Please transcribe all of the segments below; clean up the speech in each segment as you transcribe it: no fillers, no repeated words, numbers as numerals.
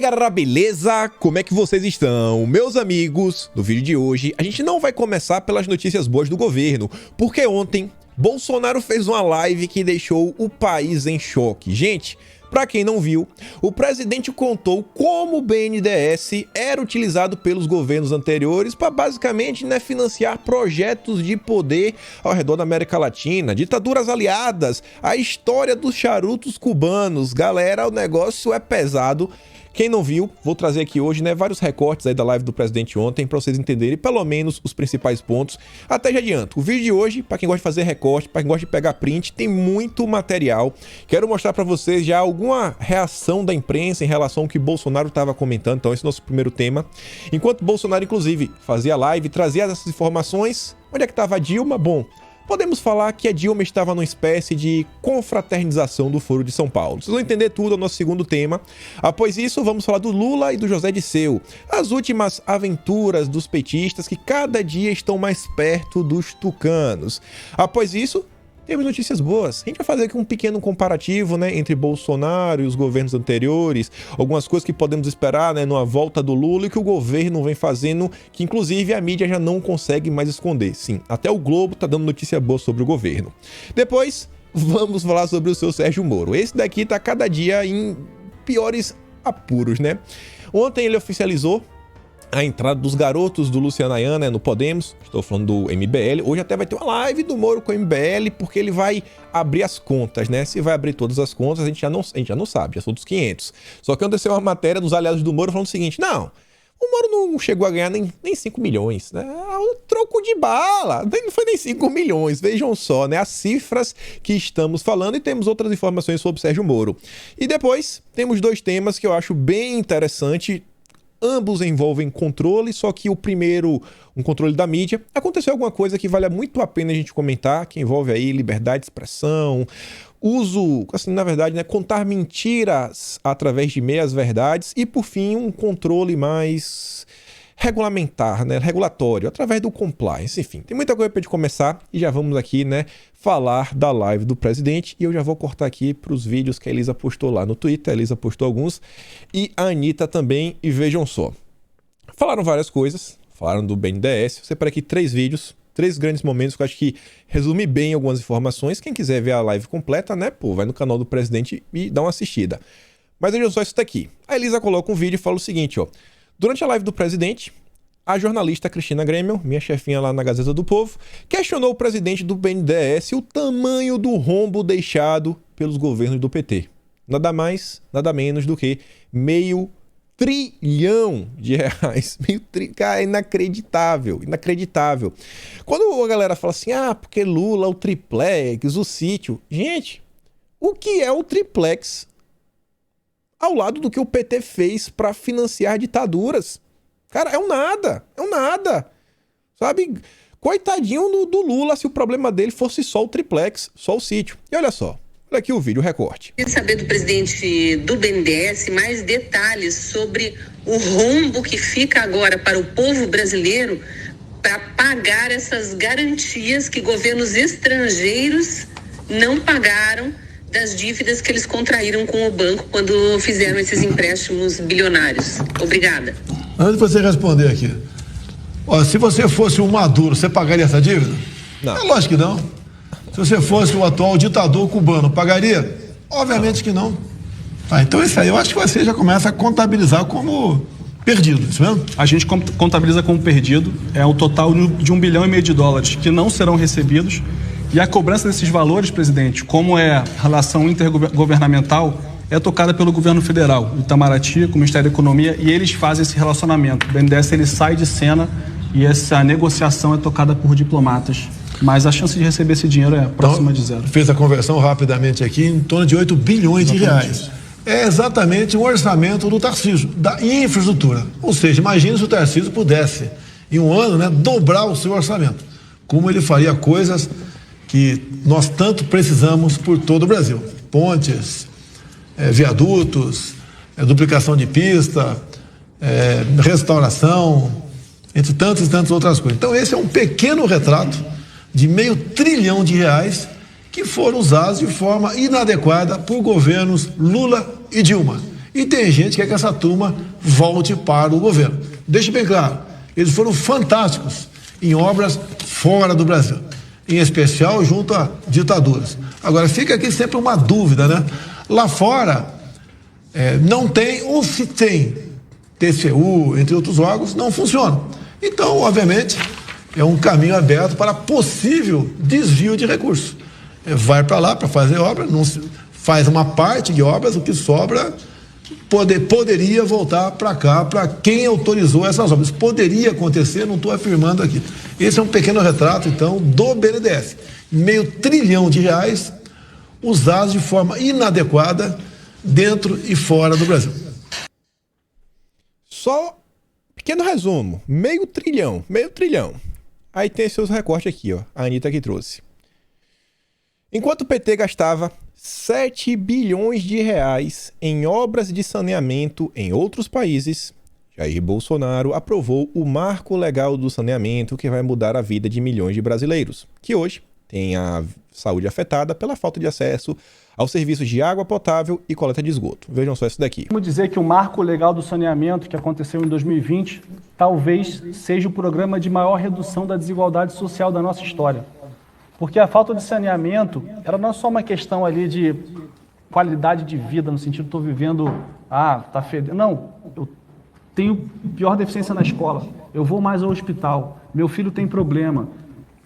aí galera, beleza? Como é que vocês estão? Meus amigos, no vídeo de hoje a gente não vai começar pelas notícias boas do governo, porque ontem Bolsonaro fez uma live que deixou o país em choque. Gente, pra quem não viu, o presidente contou como o BNDES era utilizado pelos governos anteriores para basicamente financiar projetos de poder ao redor da América Latina, ditaduras aliadas, a história dos charutos cubanos. Galera, o negócio é pesado. Quem não viu, vou trazer aqui hoje, vários recortes aí da live do presidente ontem para vocês entenderem pelo menos os principais pontos. Até já adianto, o vídeo de hoje, para quem gosta de fazer recorte, para quem gosta de pegar print, tem muito material. Quero mostrar para vocês já alguma reação da imprensa em relação ao que Bolsonaro estava comentando. Então esse é o nosso primeiro tema. Enquanto Bolsonaro, inclusive, fazia live, trazia essas informações, onde é que estava a Dilma? Bom, podemos falar que a Dilma estava numa espécie de confraternização do Foro de São Paulo. Vocês vão entender tudo, é o nosso segundo tema. Após isso, vamos falar do Lula e do José Dirceu. As últimas aventuras dos petistas que cada dia estão mais perto dos tucanos. Após isso, temos notícias boas. A gente vai fazer aqui um pequeno comparativo, entre Bolsonaro e os governos anteriores, algumas coisas que podemos esperar, numa volta do Lula e que o governo vem fazendo, que inclusive a mídia já não consegue mais esconder. Sim, até o Globo tá dando notícia boa sobre o governo. Depois, vamos falar sobre o seu Sérgio Moro. Esse daqui tá cada dia em piores apuros, Ontem ele oficializou a entrada dos garotos do Luciano Ayana no Podemos, estou falando do MBL. Hoje até vai ter uma live do Moro com o MBL, porque ele vai abrir as contas, Se vai abrir todas as contas, a gente já não sabe, já são dos 500. Só que aconteceu uma matéria dos aliados do Moro falando o seguinte: não, o Moro não chegou a ganhar nem 5 milhões, troco de bala, não foi nem 5 milhões, vejam só, as cifras que estamos falando, e temos outras informações sobre Sérgio Moro. E depois, temos dois temas que eu acho bem interessante. Ambos envolvem controle, só que o primeiro, um controle da mídia. Aconteceu alguma coisa que vale muito a pena a gente comentar, que envolve aí liberdade de expressão, uso, na verdade, contar mentiras através de meias verdades e, por fim, um controle mais regulamentar, regulatório, através do compliance. Enfim, tem muita coisa para a gente começar e já vamos aqui, falar da live do presidente. E eu já vou cortar aqui para os vídeos que a Elisa postou lá no Twitter. A Elisa postou alguns e a Anitta também. E vejam só, falaram várias coisas, falaram do BNDES. Eu separei aqui 3 vídeos, 3 grandes momentos que eu acho que resume bem algumas informações. Quem quiser ver a live completa, vai no canal do presidente e dá uma assistida. Mas vejam só isso daqui. A Elisa coloca um vídeo e fala o seguinte, durante a live do presidente, a jornalista Cristina Grêmio, minha chefinha lá na Gazeta do Povo, questionou o presidente do BNDES o tamanho do rombo deixado pelos governos do PT. Nada mais, nada menos do que R$500 bilhão. Cara, inacreditável, inacreditável. Quando a galera fala assim, porque Lula, o triplex, o sítio. Gente, o que é o triplex ao lado do que o PT fez para financiar ditaduras? Cara, é um nada, sabe? Coitadinho do Lula se o problema dele fosse só o triplex, só o sítio. E olha só, olha aqui o vídeo, o recorte. Queria saber do presidente do BNDES mais detalhes sobre o rombo que fica agora para o povo brasileiro para pagar essas garantias que governos estrangeiros não pagaram das dívidas que eles contraíram com o banco quando fizeram esses empréstimos bilionários. Obrigada. Antes de você responder aqui, se você fosse um Maduro, você pagaria essa dívida? Não. É lógico que não. Se você fosse o atual ditador cubano, pagaria? Obviamente que não. Então isso aí eu acho que você já começa a contabilizar como perdido, isso mesmo? A gente contabiliza como perdido, é o total de $1,5 bilhão que não serão recebidos. E a cobrança desses valores, presidente, como é a relação intergovernamental, é tocada pelo governo federal, o Itamaraty, com o Ministério da Economia, e eles fazem esse relacionamento. O BNDES ele sai de cena e essa negociação é tocada por diplomatas. Mas a chance de receber esse dinheiro é próxima de zero. Fez a conversão rapidamente aqui, em torno de R$8 bilhões de reais. É exatamente o orçamento do Tarcísio, da infraestrutura. Ou seja, imagine se o Tarcísio pudesse, em um ano, dobrar o seu orçamento. Como ele faria coisas que nós tanto precisamos por todo o Brasil. Pontes, viadutos, duplicação de pista, restauração, entre tantas e tantas outras coisas. Então esse é um pequeno retrato de R$500 bilhão que foram usados de forma inadequada por governos Lula e Dilma. E tem gente que quer que essa turma volte para o governo. Deixe bem claro, eles foram fantásticos em obras fora do Brasil, em especial junto a ditaduras. Agora, fica aqui sempre uma dúvida, né? Lá fora, não tem, ou se tem TCU, entre outros órgãos, não funciona. Então, obviamente, é um caminho aberto para possível desvio de recursos. Vai para lá para fazer obra, não faz uma parte de obras, o que sobra poderia voltar para cá, para quem autorizou essas obras. Poderia acontecer, não estou afirmando aqui. Esse é um pequeno retrato, então, do BNDES. R$500 bilhão usados de forma inadequada dentro e fora do Brasil. Só pequeno resumo, meio trilhão. Aí tem seus recortes aqui, ó, a Anitta que trouxe. Enquanto o PT gastava R$7 bilhões em obras de saneamento em outros países, Jair Bolsonaro aprovou o Marco Legal do Saneamento, que vai mudar a vida de milhões de brasileiros, que hoje têm a saúde afetada pela falta de acesso aos serviços de água potável e coleta de esgoto. Vejam só isso daqui. Vamos dizer que o Marco Legal do Saneamento, que aconteceu em 2020, talvez seja o programa de maior redução da desigualdade social da nossa história. Porque a falta de saneamento era não só uma questão ali de qualidade de vida, no sentido de estou vivendo, tá fedendo. Não, eu tenho pior deficiência na escola, eu vou mais ao hospital, meu filho tem problema,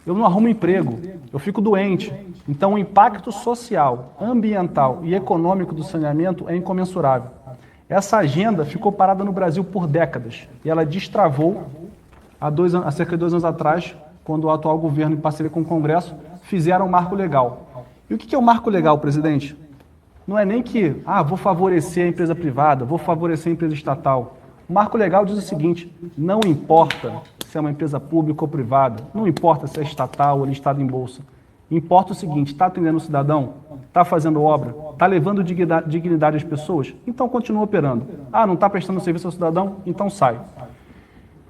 eu não arrumo emprego, eu fico doente. Então o impacto social, ambiental e econômico do saneamento é incomensurável. Essa agenda ficou parada no Brasil por décadas e ela destravou há cerca de 2 anos atrás, quando o atual governo, em parceria com o Congresso, fizeram um marco legal. E o que é o marco legal, presidente? Não é nem que, vou favorecer a empresa privada, vou favorecer a empresa estatal. O marco legal diz o seguinte: não importa se é uma empresa pública ou privada, não importa se é estatal ou listada em bolsa. Importa o seguinte: está atendendo o cidadão? Está fazendo obra? Está levando dignidade às pessoas? Então continua operando. Não está prestando serviço ao cidadão? Então sai.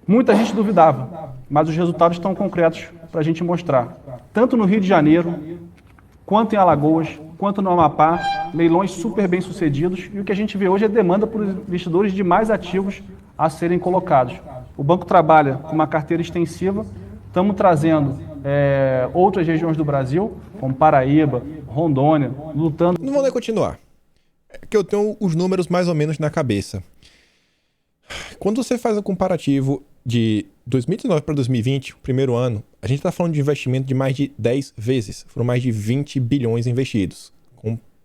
Muita gente duvidava, mas os resultados estão concretos para a gente mostrar. Tanto no Rio de Janeiro, quanto em Alagoas, quanto no Amapá, leilões super bem sucedidos, e o que a gente vê hoje é demanda por investidores de mais ativos a serem colocados. O banco trabalha com uma carteira extensiva, estamos trazendo outras regiões do Brasil, como Paraíba, Rondônia, lutando... Não vou nem continuar, é que eu tenho os números mais ou menos na cabeça. Quando você faz o comparativo de 2019 para 2020, o primeiro ano, a gente está falando de investimento de mais de 10 vezes. Foram mais de 20 bilhões investidos.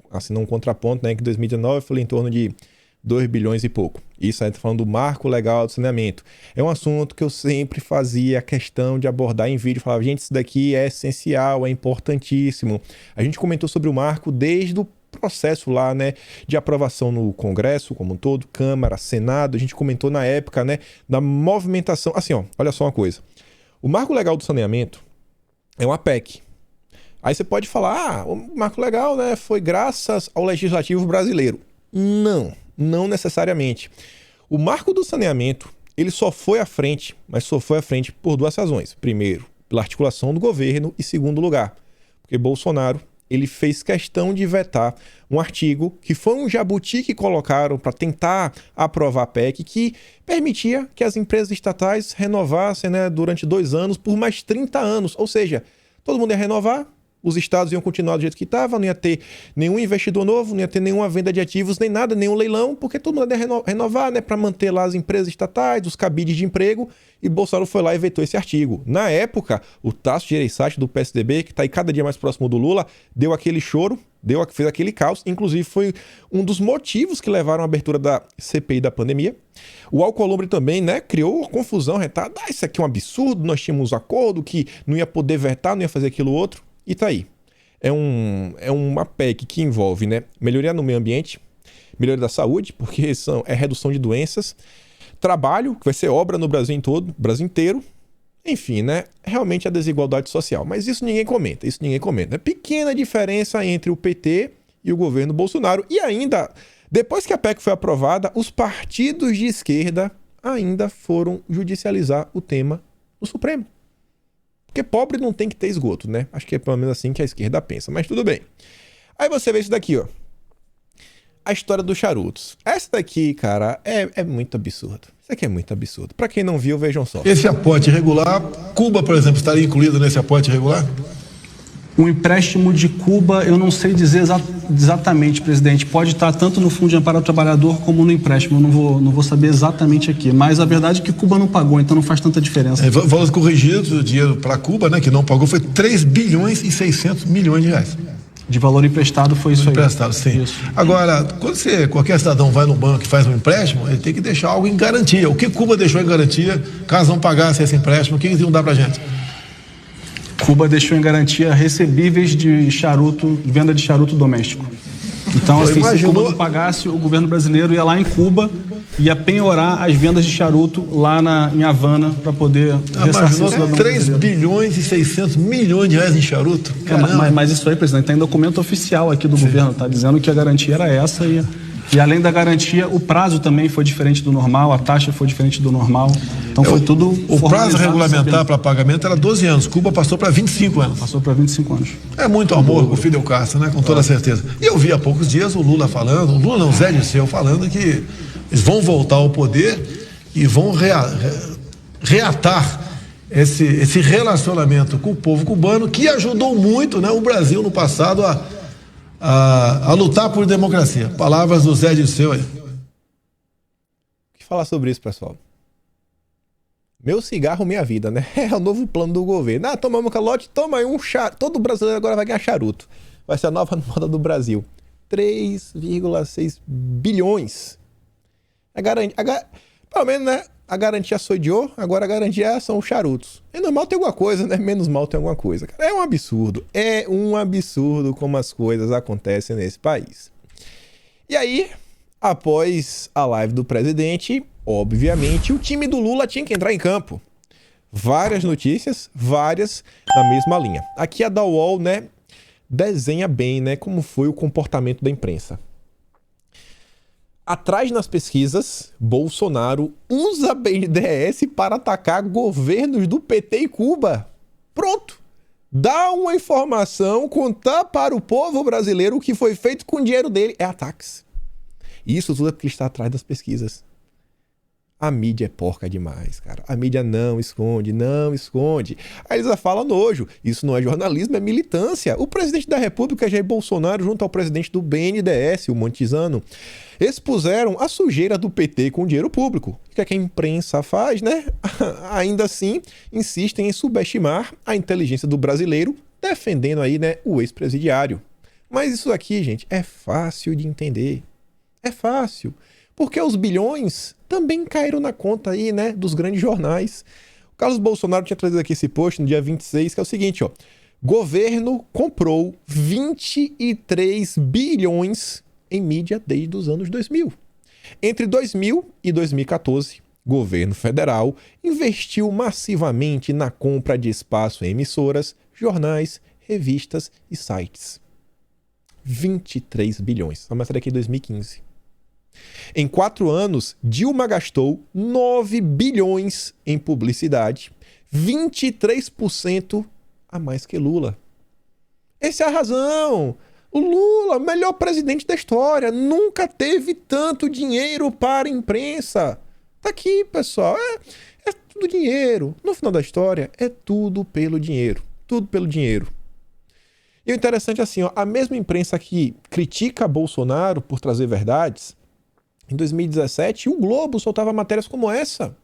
Assinando um contraponto, né, que 2019 foi em torno de 2 bilhões e pouco. Isso a gente está falando do Marco Legal do Saneamento. É um assunto que eu sempre fazia questão de abordar em vídeo. Falava, gente, isso daqui é essencial, é importantíssimo. A gente comentou sobre o Marco desde o processo lá, né, de aprovação no Congresso como um todo, Câmara, Senado. A gente comentou na época, né, da movimentação. Assim, ó, olha só uma coisa. O Marco Legal do Saneamento é uma PEC. Aí você pode falar, o Marco Legal, né, foi graças ao Legislativo brasileiro. Não necessariamente. O Marco do Saneamento, ele só foi à frente, mas só foi à frente por 2 razões. Primeiro, pela articulação do governo e segundo lugar, porque Bolsonaro ele fez questão de vetar um artigo que foi um jabuti que colocaram para tentar aprovar a PEC, que permitia que as empresas estatais renovassem, né, durante 2 anos por mais 30 anos. Ou seja, todo mundo ia renovar, os estados iam continuar do jeito que estava, não ia ter nenhum investidor novo, não ia ter nenhuma venda de ativos, nem nada, nenhum leilão, porque todo mundo ia renovar, né, para manter lá as empresas estatais, os cabides de emprego, e Bolsonaro foi lá e vetou esse artigo. Na época, o Tasso Gereissati do PSDB, que está aí cada dia mais próximo do Lula, deu aquele choro, fez aquele caos, inclusive foi um dos motivos que levaram à abertura da CPI da pandemia. O Alcolumbre também, né, criou confusão, retada, isso aqui é um absurdo, nós tínhamos um acordo que não ia poder vetar, não ia fazer aquilo outro. E tá aí. É uma PEC que envolve, né, melhoria no meio ambiente, melhoria da saúde, porque é redução de doenças, trabalho, que vai ser obra no Brasil Brasil inteiro, enfim, né, realmente a desigualdade social. Mas isso ninguém comenta. É pequena diferença entre o PT e o governo Bolsonaro. E ainda, depois que a PEC foi aprovada, os partidos de esquerda ainda foram judicializar o tema no Supremo. Porque pobre não tem que ter esgoto, né? Acho que é pelo menos assim que a esquerda pensa, mas tudo bem. Aí você vê isso daqui, ó. a história dos charutos. Essa daqui, cara, é muito absurdo. Isso aqui é muito absurdo. Pra quem não viu, vejam só. Esse aporte irregular, Cuba, por exemplo, estaria incluído nesse aporte irregular? O empréstimo de Cuba, eu não sei dizer exatamente, presidente. Pode estar tanto no Fundo de Amparo ao Trabalhador como no empréstimo. Eu não vou saber exatamente aqui. Mas a verdade é que Cuba não pagou, então não faz tanta diferença. Valores corrigidos, o dinheiro para Cuba, né, que não pagou, foi 3 bilhões e 600 milhões de reais. De valor emprestado foi isso aí. Emprestado, sim. Isso. Agora, quando qualquer cidadão vai no banco e faz um empréstimo, ele tem que deixar algo em garantia. O que Cuba deixou em garantia, caso não pagasse esse empréstimo, o que eles iam dar pra gente? Cuba deixou em garantia recebíveis de charuto, venda de charuto doméstico. Então, assim, se Cuba não pagasse, o governo brasileiro ia lá em Cuba e ia penhorar as vendas de charuto lá em Havana para poder ressarcir o cidadão 3 bilhões e 600 milhões de reais em charuto? Mas isso aí, presidente, tem documento oficial aqui do governo, tá dizendo que a garantia era essa e além da garantia, o prazo também foi diferente do normal, a taxa foi diferente do normal. Então foi tudo o prazo regulamentar para pagamento era 12 anos. Cuba passou para 25 anos. Passou para 25 anos. É muito amor com o Fidel Castro, né? Com toda certeza. E eu vi há poucos dias o Lula falando, Zé Dirceu falando que eles vão voltar ao poder e vão reatar esse relacionamento com o povo cubano que ajudou muito, né, o Brasil no passado a lutar por democracia. Palavras do Zé Dirceu aí. O que falar sobre isso, pessoal? Meu cigarro, minha vida, né? É o novo plano do governo. Toma um calote, toma aí um charuto. Todo brasileiro agora vai ganhar charuto. Vai ser a nova moda do Brasil. 3,6 bilhões. Pelo menos, né? A garantia sodiou, agora a garantia são os charutos. É normal ter alguma coisa, né? Menos mal tem alguma coisa. Cara, é um absurdo. É um absurdo como as coisas acontecem nesse país. E aí, após a live do presidente, obviamente, o time do Lula tinha que entrar em campo. Várias notícias, várias na mesma linha. Aqui a da UOL, né, desenha bem, né, como foi o comportamento da imprensa. Atrás nas pesquisas, Bolsonaro usa BNDES para atacar governos do PT e Cuba. Pronto! Dá uma informação, contar para o povo brasileiro o que foi feito com o dinheiro dele. É ataques. Isso tudo é porque ele está atrás das pesquisas. A mídia é porca demais, cara. A mídia não esconde, não esconde. A Elisa fala nojo. Isso não é jornalismo, é militância. O presidente da República, Jair Bolsonaro, junto ao presidente do BNDES, o Montizano, expuseram a sujeira do PT com dinheiro público. O que é que a imprensa faz, né? Ainda assim, insistem em subestimar a inteligência do brasileiro, defendendo aí, né, o ex-presidiário. Mas isso aqui, gente, é fácil de entender. É fácil. Porque os bilhões também caíram na conta aí, né, dos grandes jornais. O Carlos Bolsonaro tinha trazido aqui esse post no dia 26, que é o seguinte, ó. Governo comprou 23 bilhões em mídia desde os anos 2000. Entre 2000 e 2014, governo federal investiu massivamente na compra de espaço em emissoras, jornais, revistas e sites. 23 bilhões. A matéria aqui é 2015. Em 4 anos, Dilma gastou 9 bilhões em publicidade, 23% a mais que Lula. Essa é a razão. O Lula, melhor presidente da história, nunca teve tanto dinheiro para a imprensa. Tá aqui, pessoal. É tudo dinheiro. No final da história, é tudo pelo dinheiro. Tudo pelo dinheiro. E o interessante é assim, ó, a mesma imprensa que critica Bolsonaro por trazer verdades, em 2017, o Globo soltava matérias como essa.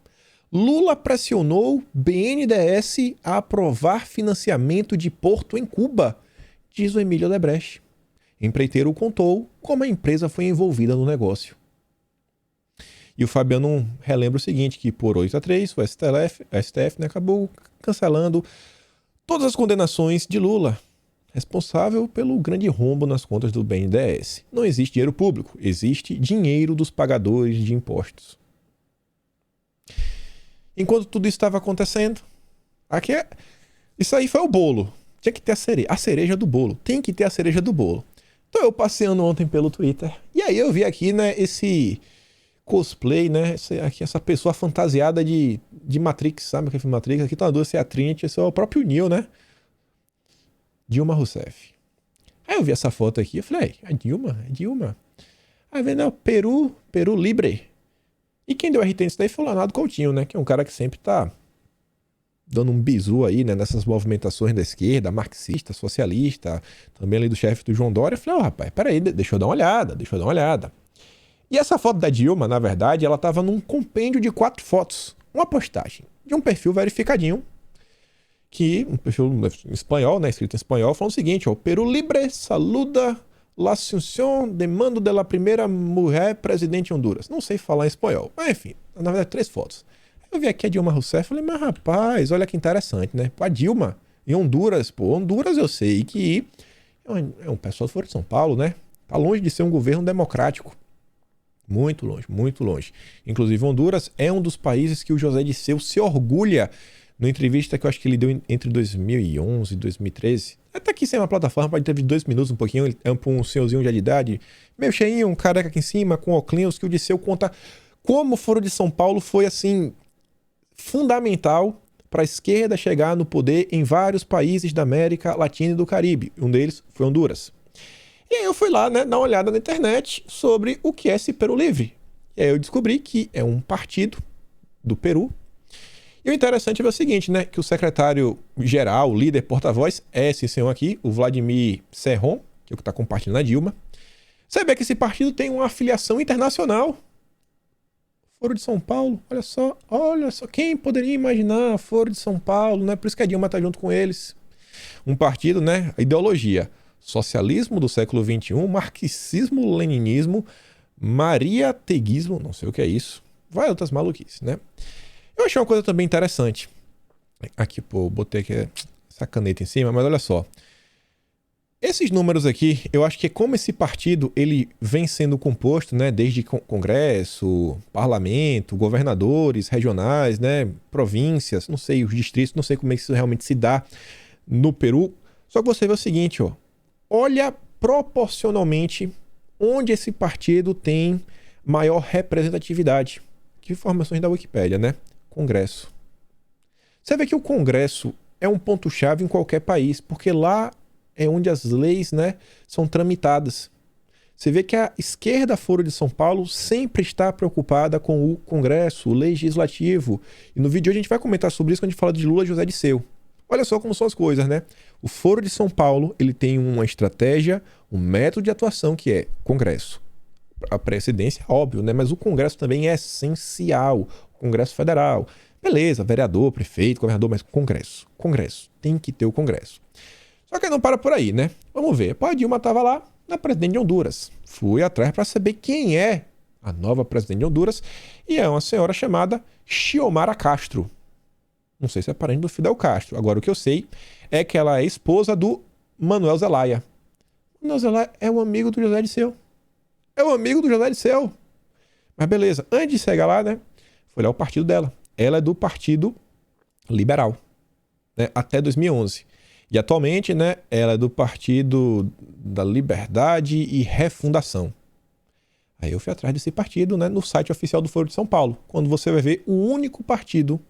Lula pressionou BNDES a aprovar financiamento de porto em Cuba, diz o Emílio Odebrecht. Empreiteiro contou como a empresa foi envolvida no negócio. E o Fabiano relembra o seguinte, que por 8-3, o STF, né, acabou cancelando todas as condenações de Lula, responsável pelo grande rombo nas contas do BNDES. Não existe dinheiro público, existe dinheiro dos pagadores de impostos. Enquanto tudo isso estava acontecendo, isso aí foi o bolo. Tinha que ter a cereja do bolo. Tem que ter a cereja do bolo. Então eu passeando ontem pelo Twitter, e aí eu vi aqui, né, esse cosplay, né, essa pessoa fantasiada de Matrix, sabe o que é Matrix? Aqui tá uma dúvida se é a Trinity, esse é o próprio Neo, né? Dilma Rousseff. Aí eu vi essa foto aqui, eu falei, é Dilma? É Dilma? Aí vem, não, Peru Libre. E quem deu RT nisso daí foi o Leonardo Coutinho, né? Que é um cara que sempre tá dando um bizu aí, né? Nessas movimentações da esquerda, marxista, socialista, também ali do chefe do João Dória. Eu falei, rapaz, peraí, deixa eu dar uma olhada. E essa foto da Dilma, na verdade, ela tava num compêndio de 4 fotos. Uma postagem de um perfil verificadinho, um perfil em espanhol, né? Escrito em espanhol, falando o seguinte, ó, Peru Libre saluda la asunción de mando de la primeira mulher presidente de Honduras. Não sei falar em espanhol, mas enfim, na verdade 3 fotos. Eu vi aqui a Dilma Rousseff e falei, mas rapaz, olha que interessante, né? A Dilma em Honduras, Honduras eu sei que é um pessoal fora de São Paulo, né? Tá longe de ser um governo democrático. Muito longe. Inclusive, Honduras é um dos países que o José Disseu se orgulha. Numa entrevista que eu acho que ele deu entre 2011 e 2013. Até aqui sem uma plataforma, pode ter de 2 minutos um pouquinho. Ele é um senhorzinho já de idade, meio cheinho, um careca aqui em cima, com óculos, que o Disseu conta como o Foro de São Paulo foi, assim, fundamental para a esquerda chegar no poder em vários países da América Latina e do Caribe. Um deles foi Honduras. E aí eu fui lá, né, dar uma olhada na internet sobre o que é esse Peru Livre. E aí eu descobri que é um partido do Peru. E o interessante é o seguinte, né, que o secretário-geral, o líder, porta-voz, é esse senhor aqui, o Vladimir Cerrón, que é o que está compartilhando a Dilma. Você vê que esse partido tem uma afiliação internacional. Foro de São Paulo, olha só, quem poderia imaginar Foro de São Paulo, né? Por isso que a Dilma está junto com eles. Um partido, né, ideologia, socialismo do século XXI, marxismo-leninismo, mariateguismo, não sei o que é isso, vai outras maluquices, né? Eu achei uma coisa também interessante. Aqui, pô, botei aqui essa caneta em cima, mas olha só. Esses números aqui, eu acho que como esse partido ele vem sendo composto, né, desde Congresso, Parlamento, governadores regionais, né, províncias, não sei, os distritos, não sei como é que isso realmente se dá no Peru. Só que você vê o seguinte, ó. Olha proporcionalmente onde esse partido tem maior representatividade. Que informações da Wikipédia, né? Congresso. Você vê que o Congresso é um ponto-chave em qualquer país, porque lá é onde as leis, né, são tramitadas. Você vê que a esquerda Foro de São Paulo sempre está preocupada com o Congresso, o Legislativo. E no vídeo de hoje a gente vai comentar sobre isso quando a gente fala de Lula e José Disseu. Olha só como são as coisas, né? O Foro de São Paulo ele tem uma estratégia, um método de atuação que é Congresso. A presidência, óbvio, né? Mas o Congresso também é essencial. O Congresso Federal. Beleza, vereador, prefeito, governador, mas Congresso. Congresso. Tem que ter o Congresso. Só que não para por aí, né? Vamos ver. A Dilma estava lá na presidente de Honduras. Fui atrás para saber quem é a nova presidente de Honduras. E é uma senhora chamada Xiomara Castro. Não sei se é parente do Fidel Castro. Agora, o que eu sei é que ela é esposa do Manuel Zelaya. Manuel Zelaya é um amigo do José Disseu. Mas beleza, antes de chegar lá, né, foi lá o partido dela. Ela é do Partido Liberal, né, até 2011. E atualmente, né, ela é do Partido da Liberdade e Refundação. Aí eu fui atrás desse partido, né, no site oficial do Foro de São Paulo. Quando você vai ver, o único partido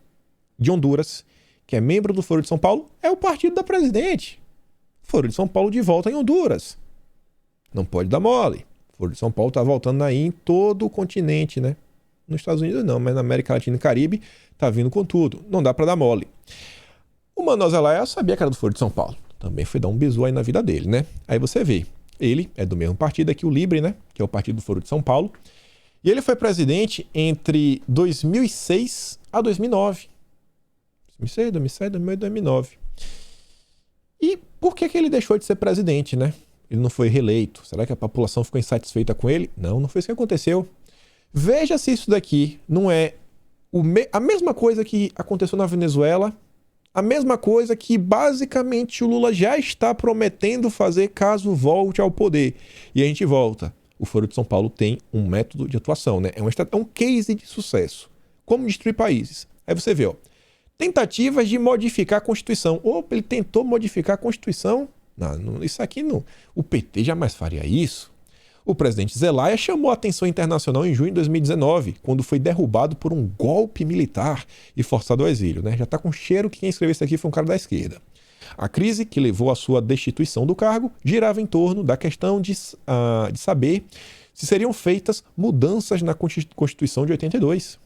de Honduras que é membro do Foro de São Paulo é o partido da presidente. Foro de São Paulo de volta em Honduras. Não pode dar mole. Foro de São Paulo tá voltando aí em todo o continente, né? Nos Estados Unidos não, mas na América Latina e Caribe tá vindo com tudo. Não dá para dar mole. O Manuel Zelaya sabia que era do Foro de São Paulo. Também foi dar um bizu aí na vida dele, né? Aí você vê, ele é do mesmo partido aqui, o Libre, né? Que é o partido do Foro de São Paulo. E ele foi presidente entre 2006 a 2009. 2006, 2009. E por que ele deixou de ser presidente, né? Ele não foi reeleito. Será que a população ficou insatisfeita com ele? Não foi isso que aconteceu. Veja se isso daqui não é a mesma coisa que aconteceu na Venezuela, a mesma coisa que basicamente o Lula já está prometendo fazer caso volte ao poder. E a gente volta. O Foro de São Paulo tem um método de atuação, né? É um case de sucesso. Como destruir países. Aí você vê, ó. Tentativas de modificar a Constituição. Opa, ele tentou modificar a Constituição? Não, isso aqui não. O PT jamais faria isso. O presidente Zelaya chamou a atenção internacional em junho de 2019, quando foi derrubado por um golpe militar e forçado ao exílio, né? Já está com cheiro que quem escreveu isso aqui foi um cara da esquerda. A crise que levou à sua destituição do cargo girava em torno da questão de saber se seriam feitas mudanças na Constituição de 82.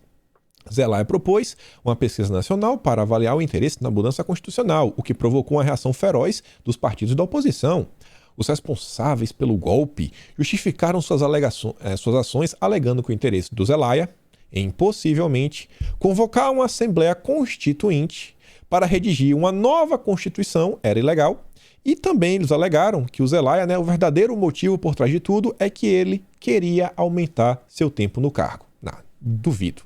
Zelaya propôs uma pesquisa nacional para avaliar o interesse na mudança constitucional, o que provocou uma reação feroz dos partidos da oposição. Os responsáveis pelo golpe justificaram suas ações alegando que o interesse do Zelaya em, possivelmente, convocar uma Assembleia Constituinte para redigir uma nova Constituição era ilegal, e também eles alegaram que o Zelaya, o verdadeiro motivo por trás de tudo é que ele queria aumentar seu tempo no cargo. Não, duvido.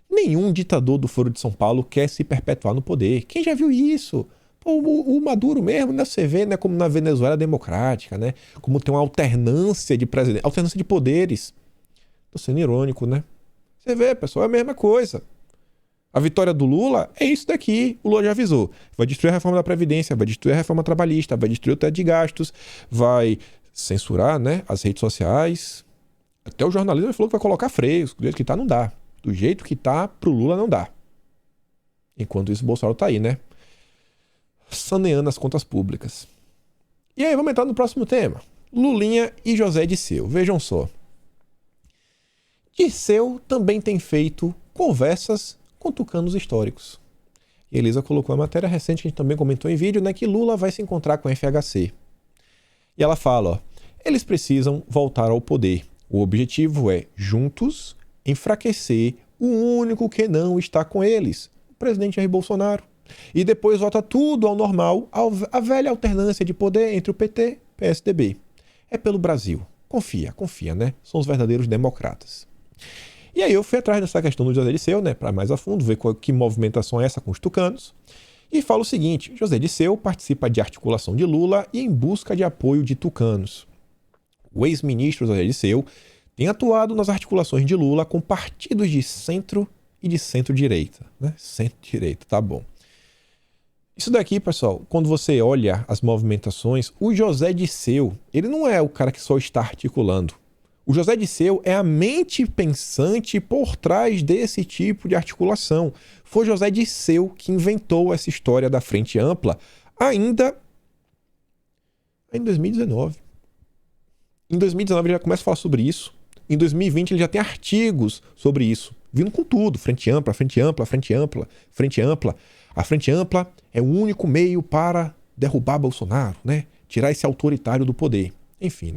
Nenhum ditador do Foro de São Paulo quer se perpetuar no poder. Quem já viu isso? Pô, o Maduro mesmo, você vê, como na Venezuela democrática, como tem uma alternância de presidente, alternância de poderes. Tô sendo irônico, Você vê, pessoal, é a mesma coisa. A vitória do Lula é isso daqui. O Lula já avisou. Vai destruir a reforma da Previdência, vai destruir a reforma trabalhista, vai destruir o teto de gastos, vai censurar, as redes sociais. Até o jornalismo ele falou que vai colocar freios. Do jeito que tá, não dá. Do jeito que tá, pro Lula não dá. Enquanto isso, o Bolsonaro tá aí, saneando as contas públicas. E aí, vamos entrar no próximo tema. Lulinha e José Dirceu. Vejam só. Dirceu também tem feito conversas com tucanos históricos. E Elisa colocou uma matéria recente que a gente também comentou em vídeo, que Lula vai se encontrar com a FHC. E ela fala, eles precisam voltar ao poder. O objetivo é, juntos, enfraquecer o único que não está com eles, o presidente Jair Bolsonaro. E depois volta tudo ao normal, a velha alternância de poder entre o PT e o PSDB. É pelo Brasil. Confia, São os verdadeiros democratas. E aí eu fui atrás dessa questão do José Dirceu, para mais a fundo, ver que movimentação é essa com os tucanos. E falo o seguinte, José Dirceu participa de articulação de Lula e em busca de apoio de tucanos. O ex-ministro José Dirceu tem atuado nas articulações de Lula com partidos de centro e de centro-direita. Centro-direita, tá bom. Isso daqui, pessoal, quando você olha as movimentações, o José Dirceu, ele não é o cara que só está articulando. O José Dirceu é a mente pensante por trás desse tipo de articulação. Foi José Dirceu que inventou essa história da Frente Ampla ainda em 2019. Em 2019 ele já começa a falar sobre isso. Em 2020 ele já tem artigos sobre isso. Vindo com tudo. Frente Ampla, Frente Ampla, Frente Ampla, Frente Ampla. A Frente Ampla é o único meio para derrubar Bolsonaro, Tirar esse autoritário do poder. Enfim,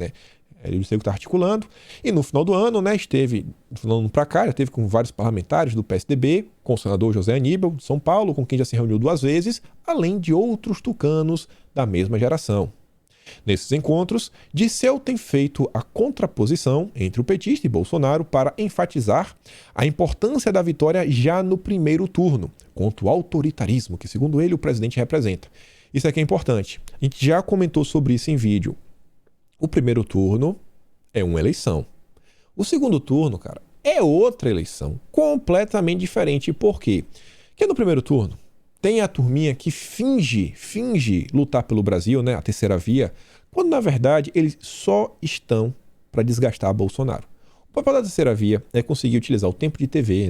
Ele disse que está articulando. E no final do ano, esteve, falando para cá, já esteve com vários parlamentares do PSDB, com o senador José Aníbal, de São Paulo, com quem já se reuniu 2 vezes, além de outros tucanos da mesma geração. Nesses encontros, Dirceu tem feito a contraposição entre o petista e Bolsonaro para enfatizar a importância da vitória já no primeiro turno, contra o autoritarismo que, segundo ele, o presidente representa. Isso aqui é importante. A gente já comentou sobre isso em vídeo. O primeiro turno é uma eleição. O segundo turno, cara, é outra eleição, completamente diferente. Por quê? Porque no primeiro turno tem a turminha que finge lutar pelo Brasil, a terceira via, quando na verdade eles só estão para desgastar Bolsonaro. O papel da terceira via é conseguir utilizar o tempo de TV,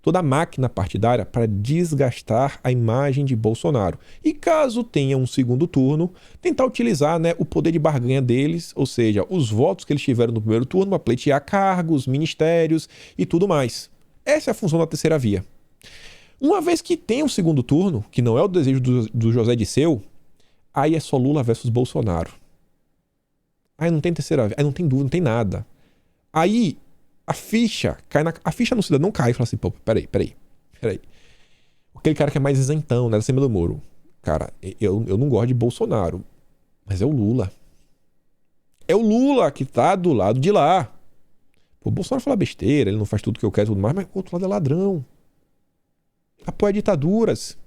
toda a máquina partidária para desgastar a imagem de Bolsonaro. E caso tenha um segundo turno, tentar utilizar o poder de barganha deles, ou seja, os votos que eles tiveram no primeiro turno para pleitear cargos, ministérios e tudo mais. Essa é a função da terceira via. Uma vez que tem um segundo turno, que não é o desejo do José Dirceu, aí é só Lula versus Bolsonaro. Aí não tem terceira via, aí não tem dúvida, não tem nada. Aí a ficha no cidadão cai e fala assim, pô, peraí. Aquele cara que é mais isentão, acima do muro. Cara, eu não gosto de Bolsonaro, mas é o Lula. É o Lula que tá do lado de lá. Pô, o Bolsonaro fala besteira, ele não faz tudo que eu quero e tudo mais, mas o outro lado é ladrão. Apoia ditaduras.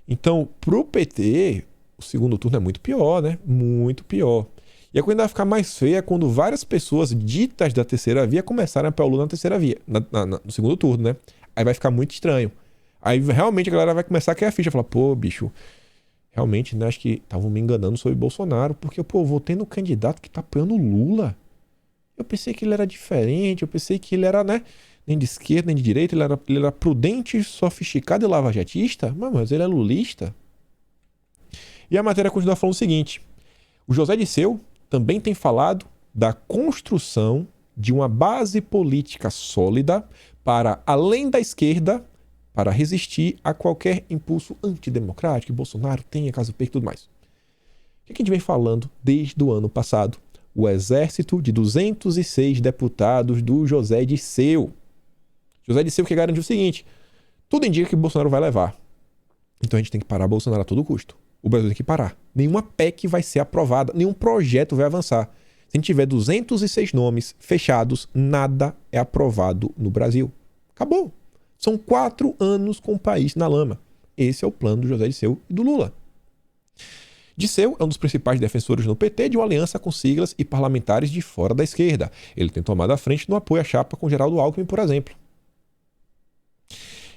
Então, pro PT, o segundo turno é muito pior, Muito pior. E a coisa vai ficar mais feia quando várias pessoas ditas da terceira via começarem a apoiar o Lula na terceira via, no segundo turno, Aí vai ficar muito estranho. Aí realmente a galera vai começar a cair a ficha, falar, pô, bicho, realmente, acho que estavam me enganando sobre Bolsonaro, porque, pô, eu votei no candidato que tá apoiando o Lula. Eu pensei que ele era diferente, eu pensei que ele era, nem de esquerda, nem de direita, ele era prudente, sofisticado e lavajatista, mas ele é lulista. E a matéria continua falando o seguinte, o José Dirceu também tem falado da construção de uma base política sólida para além da esquerda, para resistir a qualquer impulso antidemocrático que Bolsonaro tenha, caso perca e tudo mais. O que a gente vem falando desde o ano passado? O exército de 206 deputados do José Dirceu. José Dirceu que garantiu o seguinte: tudo indica que Bolsonaro vai levar. Então a gente tem que parar Bolsonaro a todo custo. O Brasil tem que parar. Nenhuma PEC vai ser aprovada, nenhum projeto vai avançar. Se a gente tiver 206 nomes fechados, nada é aprovado no Brasil. Acabou. São 4 anos com o país na lama. Esse é o plano do José Dirceu e do Lula. Dirceu é um dos principais defensores no PT de uma aliança com siglas e parlamentares de fora da esquerda. Ele tem tomado a frente no apoio à chapa com Geraldo Alckmin, por exemplo.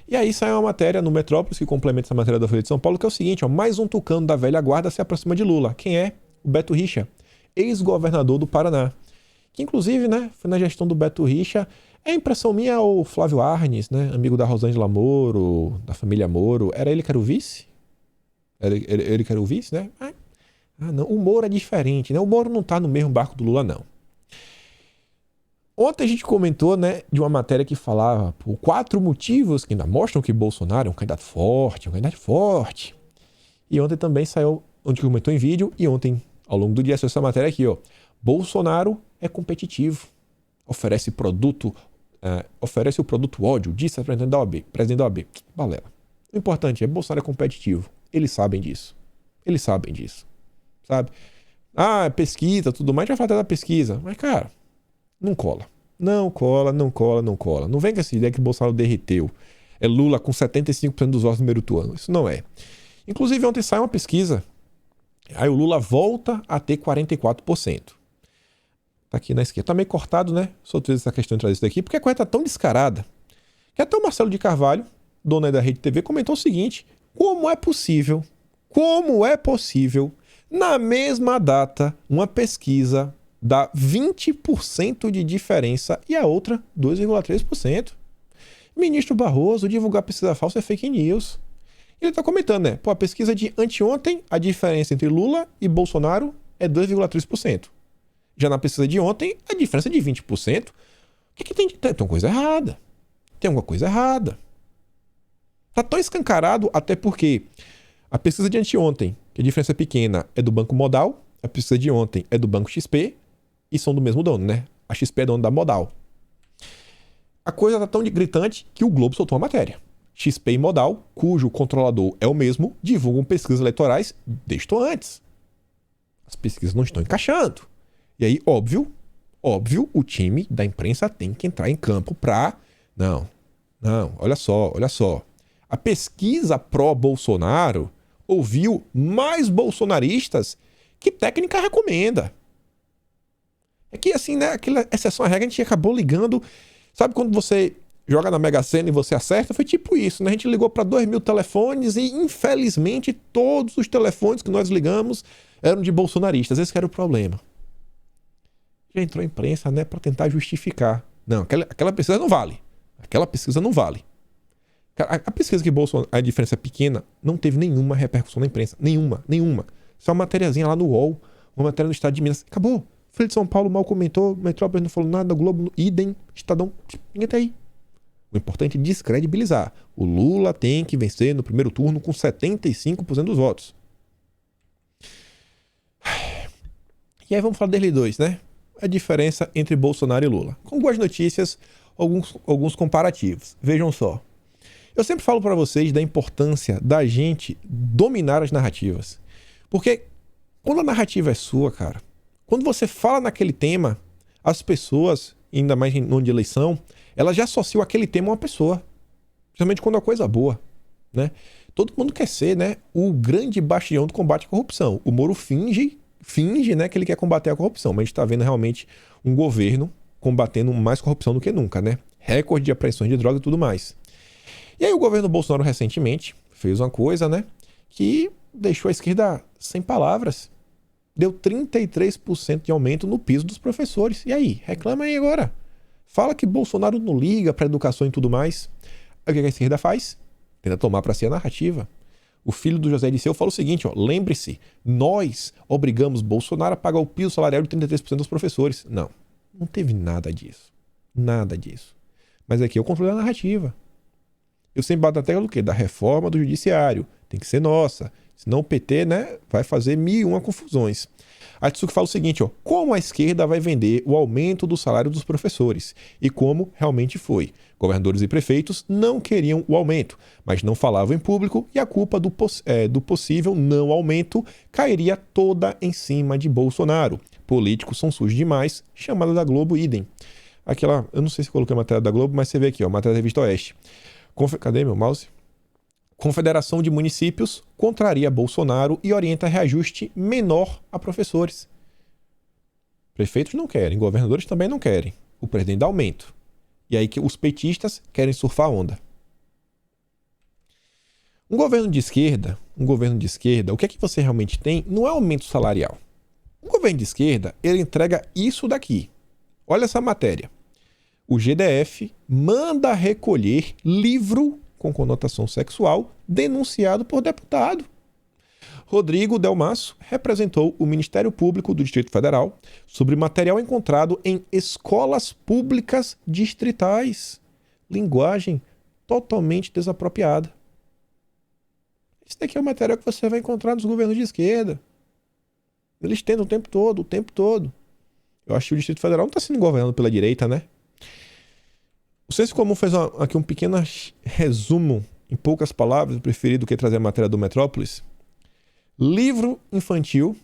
E aí sai uma matéria no Metrópolis que complementa essa matéria da Folha de São Paulo, que é o seguinte: mais um tucano da velha guarda se aproxima de Lula. Quem é? O Beto Richa, ex-governador do Paraná. Que inclusive, né, foi na gestão do Beto Richa. É impressão minha ou Flávio Arnes, né, amigo da Rosângela Moro, da família Moro. Era ele que era o vice? Ele que era o vice, né? Não. O Moro é diferente, né? O Moro não tá no mesmo barco do Lula, não. Ontem a gente comentou, né, de uma matéria que falava por 4 motivos que ainda mostram que Bolsonaro é um candidato forte, E ontem também saiu, onde comentou em vídeo, e ontem, ao longo do dia, saiu essa matéria aqui, ó. Bolsonaro é competitivo, oferece o produto ódio, disse a presidente da OAB. Balela. O importante é que Bolsonaro é competitivo. Eles sabem disso. Sabe? Pesquisa, tudo mais, já vai falar da pesquisa. Mas, cara, não cola. Não cola. Não vem com essa ideia que Bolsonaro derreteu. É Lula com 75% dos votos no primeiro turno. Isso não é. Inclusive, ontem sai uma pesquisa. Aí o Lula volta a ter 44%. Tá aqui na esquerda. Tá meio cortado, né? Só essa questão de trazer isso daqui, porque a coisa tá tão descarada que até o Marcelo de Carvalho, dono aí da Rede TV, comentou o seguinte: como é possível, na mesma data, uma pesquisa dá 20% de diferença e a outra 2,3%? Ministro Barroso, divulgar pesquisa falsa é fake news. Ele tá comentando, né? A pesquisa de anteontem, a diferença entre Lula e Bolsonaro é 2,3%. Já na pesquisa de ontem, a diferença é de 20%. O que tem? Tem uma coisa errada. Tem alguma coisa errada. Tá tão escancarado, até porque a pesquisa de anteontem, que a diferença é pequena, é do Banco Modal. A pesquisa de ontem é do Banco XP. E são do mesmo dono, né? A XP é dono da Modal. A coisa tá tão gritante que o Globo soltou uma matéria. XP e Modal, cujo controlador é o mesmo, divulgam pesquisas eleitorais desde antes. As pesquisas não estão encaixando. E aí, óbvio, o time da imprensa tem que entrar em campo pra... Não, olha só. A pesquisa pró-Bolsonaro ouviu mais bolsonaristas que técnica recomenda. É que assim, né, aquela exceção à regra, a gente acabou ligando... Sabe quando você joga na Mega Sena e você acerta? Foi tipo isso, né? A gente ligou para 2.000 telefones e, infelizmente, todos os telefones que nós ligamos eram de bolsonaristas. Esse que era o problema. Já entrou a imprensa, né, para tentar justificar. Não, aquela pesquisa não vale. A pesquisa que Bolsonaro, a diferença é pequena, não teve nenhuma repercussão na imprensa. Nenhuma. Só uma matériazinha lá no UOL, uma matéria no Estado de Minas. Acabou. Folha de São Paulo mal comentou, Metrópolis não falou nada, Globo, idem, Estadão, ninguém tá aí. O importante é descredibilizar. O Lula tem que vencer no primeiro turno com 75% dos votos. E aí vamos falar dele dois, né? A diferença entre Bolsonaro e Lula. Com boas notícias, alguns comparativos. Vejam só. Eu sempre falo para vocês da importância da gente dominar as narrativas. Porque quando a narrativa é sua, cara, quando você fala naquele tema, as pessoas, ainda mais em ano de eleição, elas já associam aquele tema a uma pessoa. Principalmente quando é uma coisa boa, né? Todo mundo quer ser, né, o grande bastião do combate à corrupção. O Moro finge, né, que ele quer combater a corrupção, mas a gente está vendo realmente um governo combatendo mais corrupção do que nunca, né? Recorde de apreensões de droga e tudo mais. E aí o governo Bolsonaro recentemente fez uma coisa, né, que deixou a esquerda sem palavras. Deu 33% de aumento no piso dos professores. E aí? Reclama aí agora. Fala que Bolsonaro não liga para educação e tudo mais. Aí o que a esquerda faz? Tenta tomar para si a narrativa. O filho do José Disseu fala o seguinte, ó, lembre-se, nós obrigamos Bolsonaro a pagar o piso salarial de 33% dos professores. Não, não teve nada disso. Nada disso. Mas aqui é o controle da narrativa. Eu sempre bato na tecla do quê? Da reforma do judiciário. Tem que ser nossa. Senão o PT, né, vai fazer 1001 confusões. A Tsuki fala o seguinte, ó, como a esquerda vai vender o aumento do salário dos professores e como realmente foi. Governadores e prefeitos não queriam o aumento, mas não falavam em público e a culpa do possível não aumento cairia toda em cima de Bolsonaro. Políticos são sujos demais, chamada da Globo, idem. Aquela, eu não sei se coloquei a matéria da Globo, mas você vê aqui, ó, matéria da Revista Oeste. Cadê meu mouse? Confederação de Municípios contraria Bolsonaro e orienta reajuste menor a professores. Prefeitos não querem, governadores também não querem. O presidente dá aumento. E aí que os petistas querem surfar a onda. Um governo de esquerda, o que é que você realmente tem? Não é aumento salarial. Um governo de esquerda, ele entrega isso daqui. Olha essa matéria. O GDF manda recolher livro com conotação sexual denunciado por deputado. Rodrigo Delmasso representou o Ministério Público do Distrito Federal sobre material encontrado em escolas públicas distritais. Linguagem totalmente desapropriada. Isso daqui é o material que você vai encontrar nos governos de esquerda. Eles tentam o tempo todo. Eu acho que o Distrito Federal não está sendo governado pela direita, né? O Senso Comum fez aqui um pequeno resumo, em poucas palavras, preferido que trazer a matéria do Metrópolis. Livro infantil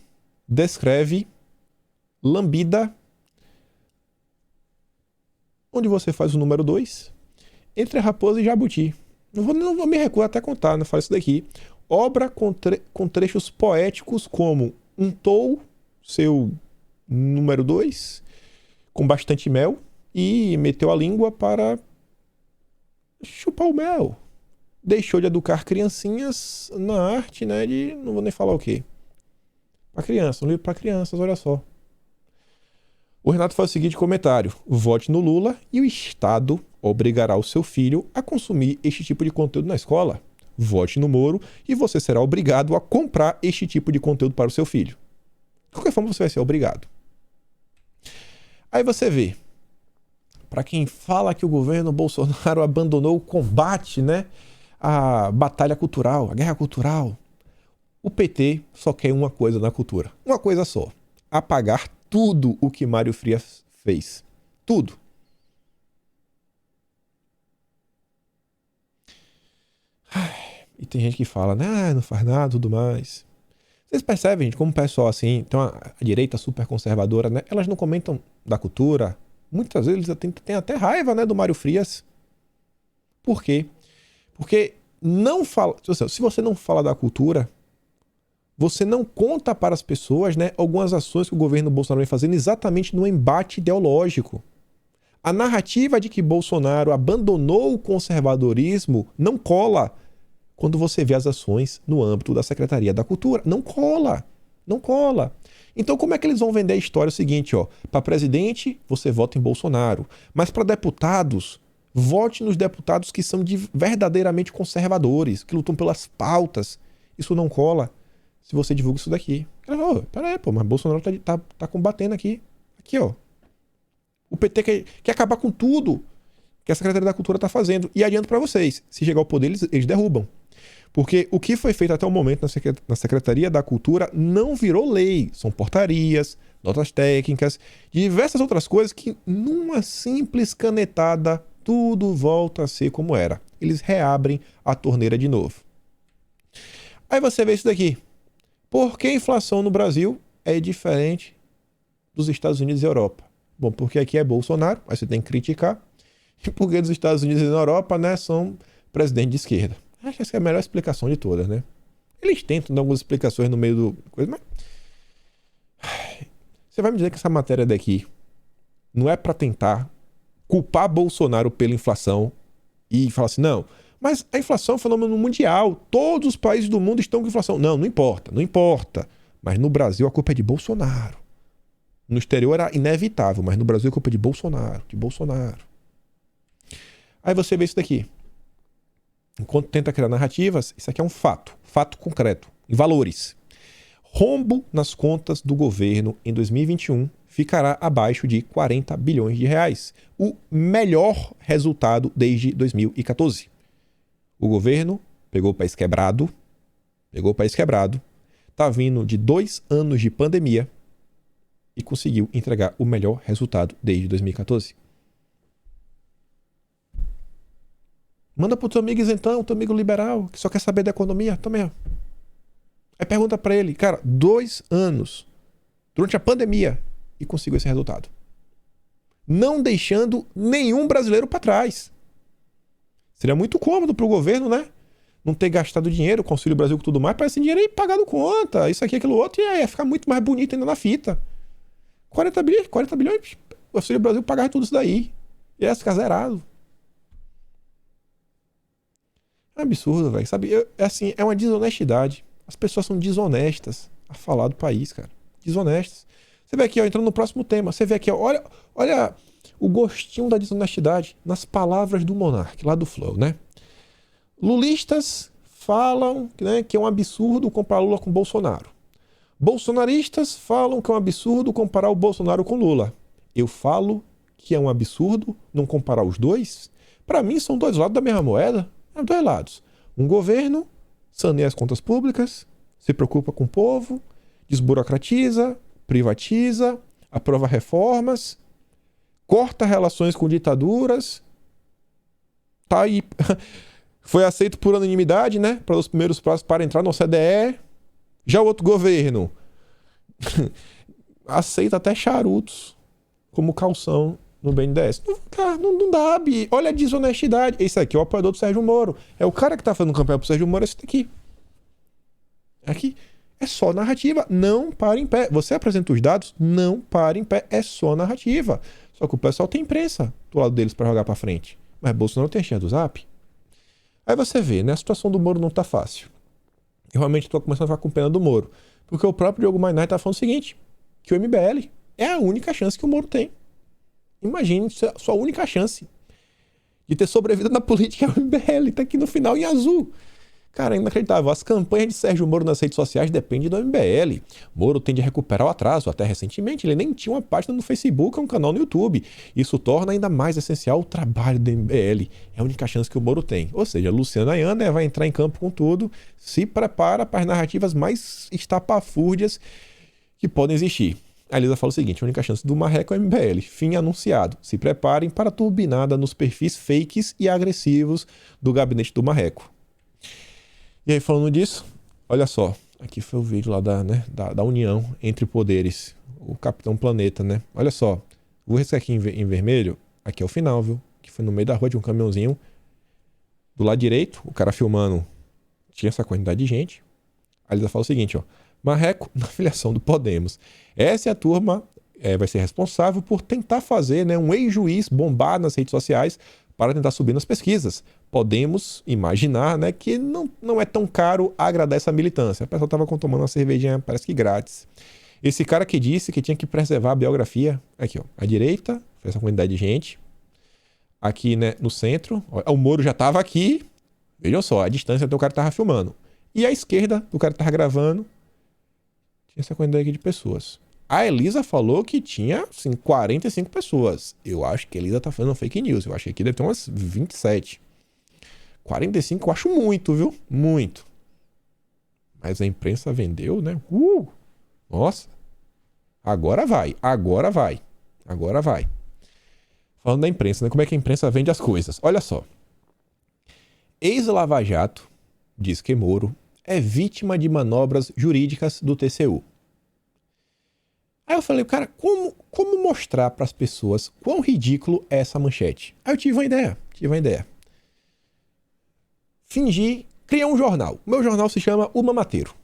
descreve lambida, onde você faz o número 2, entre a raposa e jabuti. Não vou me recuar até contar, não falo isso daqui. Obra com trechos poéticos como untou seu número 2 com bastante mel e meteu a língua para chupar o mel. Deixou de educar criancinhas na arte, né, de... não vou nem falar o quê. Para crianças, um livro para crianças, olha só. O Renato faz o seguinte comentário. Vote no Lula e o Estado obrigará o seu filho a consumir este tipo de conteúdo na escola. Vote no Moro e você será obrigado a comprar este tipo de conteúdo para o seu filho. De qualquer forma, você vai ser obrigado. Aí você vê, para quem fala que o governo Bolsonaro abandonou o combate, né, a batalha cultural, a guerra cultural, o PT só quer uma coisa na cultura. Uma coisa só. Apagar tudo o que Mário Frias fez. Tudo. E tem gente que fala, né, não faz nada, tudo mais. Vocês percebem, gente, como o pessoal assim, então a direita super conservadora, né, elas não comentam da cultura. Muitas vezes eles têm até raiva, né, do Mário Frias. Por quê? Porque não fala, se você não fala da cultura, você não conta para as pessoas, né, algumas ações que o governo Bolsonaro vem fazendo exatamente no embate ideológico. A narrativa de que Bolsonaro abandonou o conservadorismo não cola quando você vê as ações no âmbito da Secretaria da Cultura. Não cola. Não cola. Então como é que eles vão vender a história? É o seguinte, ó, para presidente, você vota em Bolsonaro. Mas para deputados, vote nos deputados que são verdadeiramente conservadores, que lutam pelas pautas. Isso não cola se você divulga isso daqui. Oh, peraí, pô, mas Bolsonaro tá combatendo aqui. Aqui, ó. O PT quer acabar com tudo que a Secretaria da Cultura tá fazendo. E adianto para vocês, se chegar ao poder, eles derrubam. Porque o que foi feito até o momento na Secretaria da Cultura não virou lei. São portarias, notas técnicas, diversas outras coisas que, numa simples canetada, tudo volta a ser como era. Eles reabrem a torneira de novo. Aí você vê isso daqui. Por que a inflação no Brasil é diferente dos Estados Unidos e Europa? Bom, porque aqui é Bolsonaro, aí você tem que criticar. E porque dos Estados Unidos e na Europa, né, são presidente de esquerda. Acho que essa é a melhor explicação de todas, né? Eles tentam dar algumas explicações no meio do coisa, mas você vai me dizer que essa matéria daqui não é para tentar culpar Bolsonaro pela inflação e falar assim, não, mas a inflação é um fenômeno mundial, todos os países do mundo estão com inflação. Não importa. Mas no Brasil a culpa é de Bolsonaro. No exterior era inevitável, mas no Brasil a culpa é de Bolsonaro. Aí você vê isso daqui. enquanto tenta criar narrativas, isso aqui é um fato concreto, em valores. Rombo nas contas do governo em 2021 ficará abaixo de 40 bilhões de reais, o melhor resultado desde 2014. O governo pegou o país quebrado, tá vindo de 2 anos de pandemia e conseguiu entregar o melhor resultado desde 2014. Manda pro teu amigo isentão, teu amigo liberal, que só quer saber da economia, também, ó. Aí pergunta pra ele, cara, 2 anos durante a pandemia e conseguiu esse resultado. Não deixando nenhum brasileiro pra trás. Seria muito cômodo pro governo, né? Não ter gastado dinheiro com o Auxílio Brasil e tudo mais, para esse dinheiro aí pagado conta, isso aqui, aquilo outro, e ia ficar muito mais bonito ainda na fita. 40 bilhões, o Auxílio Brasil pagava tudo isso daí. E ia ficar zerado. É um absurdo, velho. Sabe, assim, é uma desonestidade. As pessoas são desonestas a falar do país, cara. Desonestas. Você vê aqui, ó, entrando no próximo tema. Você vê aqui, ó, olha o gostinho da desonestidade nas palavras do Monark, lá do Flow, né? Lulistas falam, né, que é um absurdo comparar Lula com Bolsonaro. Bolsonaristas falam que é um absurdo comparar o Bolsonaro com Lula. Eu falo que é um absurdo não comparar os dois. Para mim, são dois lados da mesma moeda. É dois lados. Um governo saneia as contas públicas, se preocupa com o povo, desburocratiza, privatiza, aprova reformas, corta relações com ditaduras. Tá aí. Foi aceito por unanimidade, né? Para os primeiros prazos para entrar no OCDE. Já o outro governo aceita até charutos como calção no BNDES. Não dá, Bi. Olha a desonestidade. Esse aqui é o apoiador do Sérgio Moro. É o cara que tá fazendo campanha pro Sérgio Moro, esse daqui. Aqui é só narrativa. Não para em pé. Você apresenta os dados, não para em pé. É só narrativa. Só que o pessoal tem imprensa do lado deles para jogar para frente. Mas Bolsonaro tem a cheia do Zap. Aí você vê, né? A situação do Moro não tá fácil. Eu realmente estou começando a ficar com pena do Moro. Porque o próprio Diogo Mainar tá falando o seguinte, que o MBL é a única chance que o Moro tem. Imagine, sua única chance de ter sobrevivido na política é o MBL. Tá aqui no final em azul. Cara, é inacreditável. As campanhas de Sérgio Moro nas redes sociais dependem do MBL. Moro tende a recuperar o atraso. Até recentemente, ele nem tinha uma página no Facebook ou um canal no YouTube. Isso torna ainda mais essencial o trabalho do MBL. É a única chance que o Moro tem. Ou seja, Luciano Ayana vai entrar em campo com tudo. Se prepara para as narrativas mais estapafúrdias que podem existir. A Elisa fala o seguinte, a única chance do Marreco é o MBL. Fim anunciado. Se preparem para a turbinada nos perfis fakes e agressivos do gabinete do Marreco. E aí, falando disso, olha só. Aqui foi o vídeo lá da união entre poderes. O Capitão Planeta, né? Olha só. Vou riscar aqui em vermelho. Aqui é o final, viu? Que foi no meio da rua de um caminhãozinho. Do lado direito, o cara filmando. Tinha essa quantidade de gente. A Elisa fala o seguinte, ó. Marreco na filiação do Podemos. Essa é a turma, vai ser responsável por tentar fazer, né, um ex-juiz bombar nas redes sociais para tentar subir nas pesquisas. Podemos imaginar, né, que não é tão caro agradar essa militância. A pessoa estava tomando uma cervejinha, parece que grátis. Esse cara que disse que tinha que preservar a biografia, aqui, ó, à direita, foi essa quantidade de gente. Aqui, né, no centro, ó, o Moro já estava aqui. Vejam só, a distância do cara que estava filmando. E à esquerda, do cara que estava gravando, tinha essa quantidade aqui de pessoas. A Elisa falou que tinha, assim, 45 pessoas. Eu acho que a Elisa tá fazendo fake news. Eu acho que aqui deve ter umas 27. 45 eu acho muito, viu? Muito. Mas a imprensa vendeu, né? Nossa. Agora vai. Falando da imprensa, né? Como é que a imprensa vende as coisas? Olha só. Ex-Lava Jato diz que Moro é vítima de manobras jurídicas do TCU. Aí eu falei, cara, como mostrar para as pessoas quão ridículo é essa manchete? Aí eu tive uma ideia. Fingi, criar um jornal. O meu jornal se chama O Mamateiro.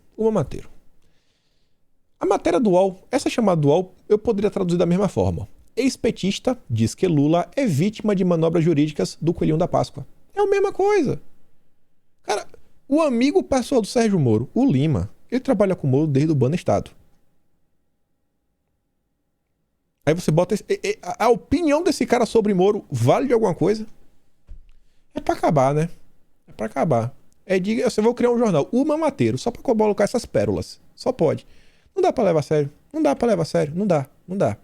A matéria do UOL, essa chamada do UOL, eu poderia traduzir da mesma forma. Ex-petista diz que Lula é vítima de manobras jurídicas do Coelhinho da Páscoa. É a mesma coisa. Cara, o amigo pessoal do Sérgio Moro, o Lima, ele trabalha com o Moro desde o Banestado. Aí você bota... A opinião desse cara sobre Moro vale de alguma coisa? É pra acabar, né? É pra acabar. Diga, eu vou criar um jornal, o Mamateiro, só pra colocar essas pérolas. Só pode. Não dá pra levar a sério. Não dá pra levar a sério. Não dá.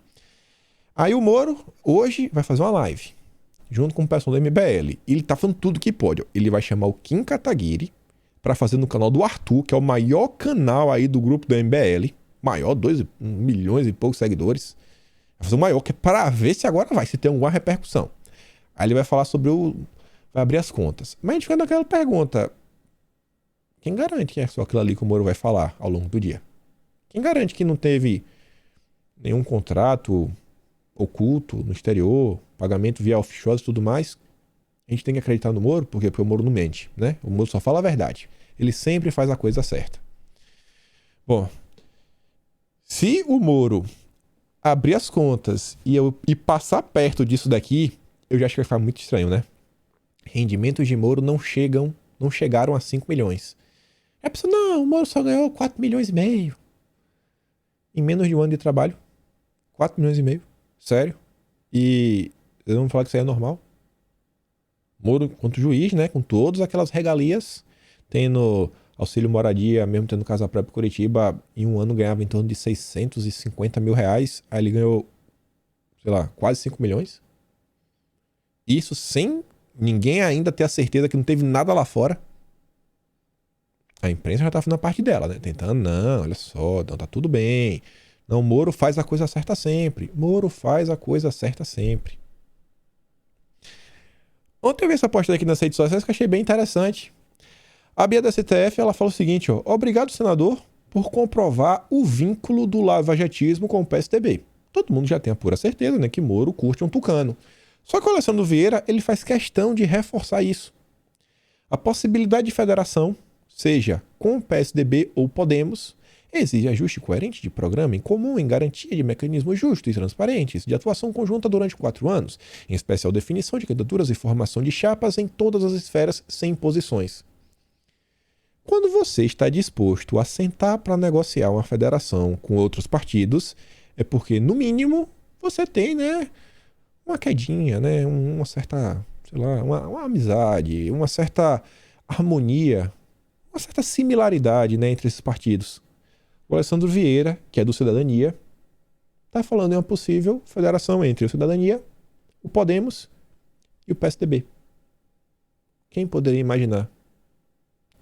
Aí o Moro, hoje, vai fazer uma live. Junto com o pessoal do MBL. E ele tá falando tudo que pode. Ele vai chamar o Kim Kataguiri pra fazer no canal do Arthur, que é o maior canal aí do grupo do MBL. Maior, 2 milhões e poucos seguidores. Vai fazer o maior, que é pra ver se agora vai, se tem alguma repercussão. Aí ele vai falar sobre vai abrir as contas. Mas a gente fica naquela pergunta. Quem garante que é só aquilo ali que o Moro vai falar ao longo do dia? Quem garante que não teve nenhum contrato oculto no exterior, pagamento via offshore e tudo mais? A gente tem que acreditar no Moro, porque o Moro não mente, né? O Moro só fala a verdade. Ele sempre faz a coisa certa. Bom, se o Moro abrir as contas e passar perto disso daqui, eu já acho que vai ficar muito estranho, né? Rendimentos de Moro não chegaram a 5 milhões. É a pessoa, não, o Moro só ganhou 4 milhões e meio. Em menos de um ano de trabalho. 4 milhões e meio. Sério. E eu não vou falar que isso aí é normal. Moro, quanto juiz, né? Com todas aquelas regalias, tendo auxílio moradia, mesmo tendo casa própria em Curitiba, em um ano ganhava em torno de 650 mil reais. Aí ele ganhou, sei lá, quase 5 milhões. Isso sem ninguém ainda ter a certeza que não teve nada lá fora. A imprensa já tá fazendo a parte dela, né? Tentando, não, olha só, não, tá tudo bem. Não, Moro faz a coisa certa sempre. Moro faz a coisa certa sempre. Ontem eu vi essa postagem aqui nas redes sociais que eu achei bem interessante. A Bia da STF, ela fala o seguinte, ó. Obrigado, senador, por comprovar o vínculo do lavajatismo com o PSDB. Todo mundo já tem a pura certeza, né, que Moro curte um tucano. Só que o Alessandro Vieira, ele faz questão de reforçar isso. A possibilidade de federação, seja com o PSDB ou Podemos, exige ajuste coerente de programa em comum em garantia de mecanismos justos e transparentes de atuação conjunta durante 4 anos, em especial definição de candidaturas e formação de chapas em todas as esferas sem imposições. Quando você está disposto a sentar para negociar uma federação com outros partidos, é porque, no mínimo, você tem, né, uma quedinha, né, uma certa, sei lá, uma amizade, uma certa harmonia, uma certa similaridade, né, entre esses partidos. O Alessandro Vieira, que é do Cidadania, está falando em uma possível federação entre o Cidadania, o Podemos e o PSDB. Quem poderia imaginar?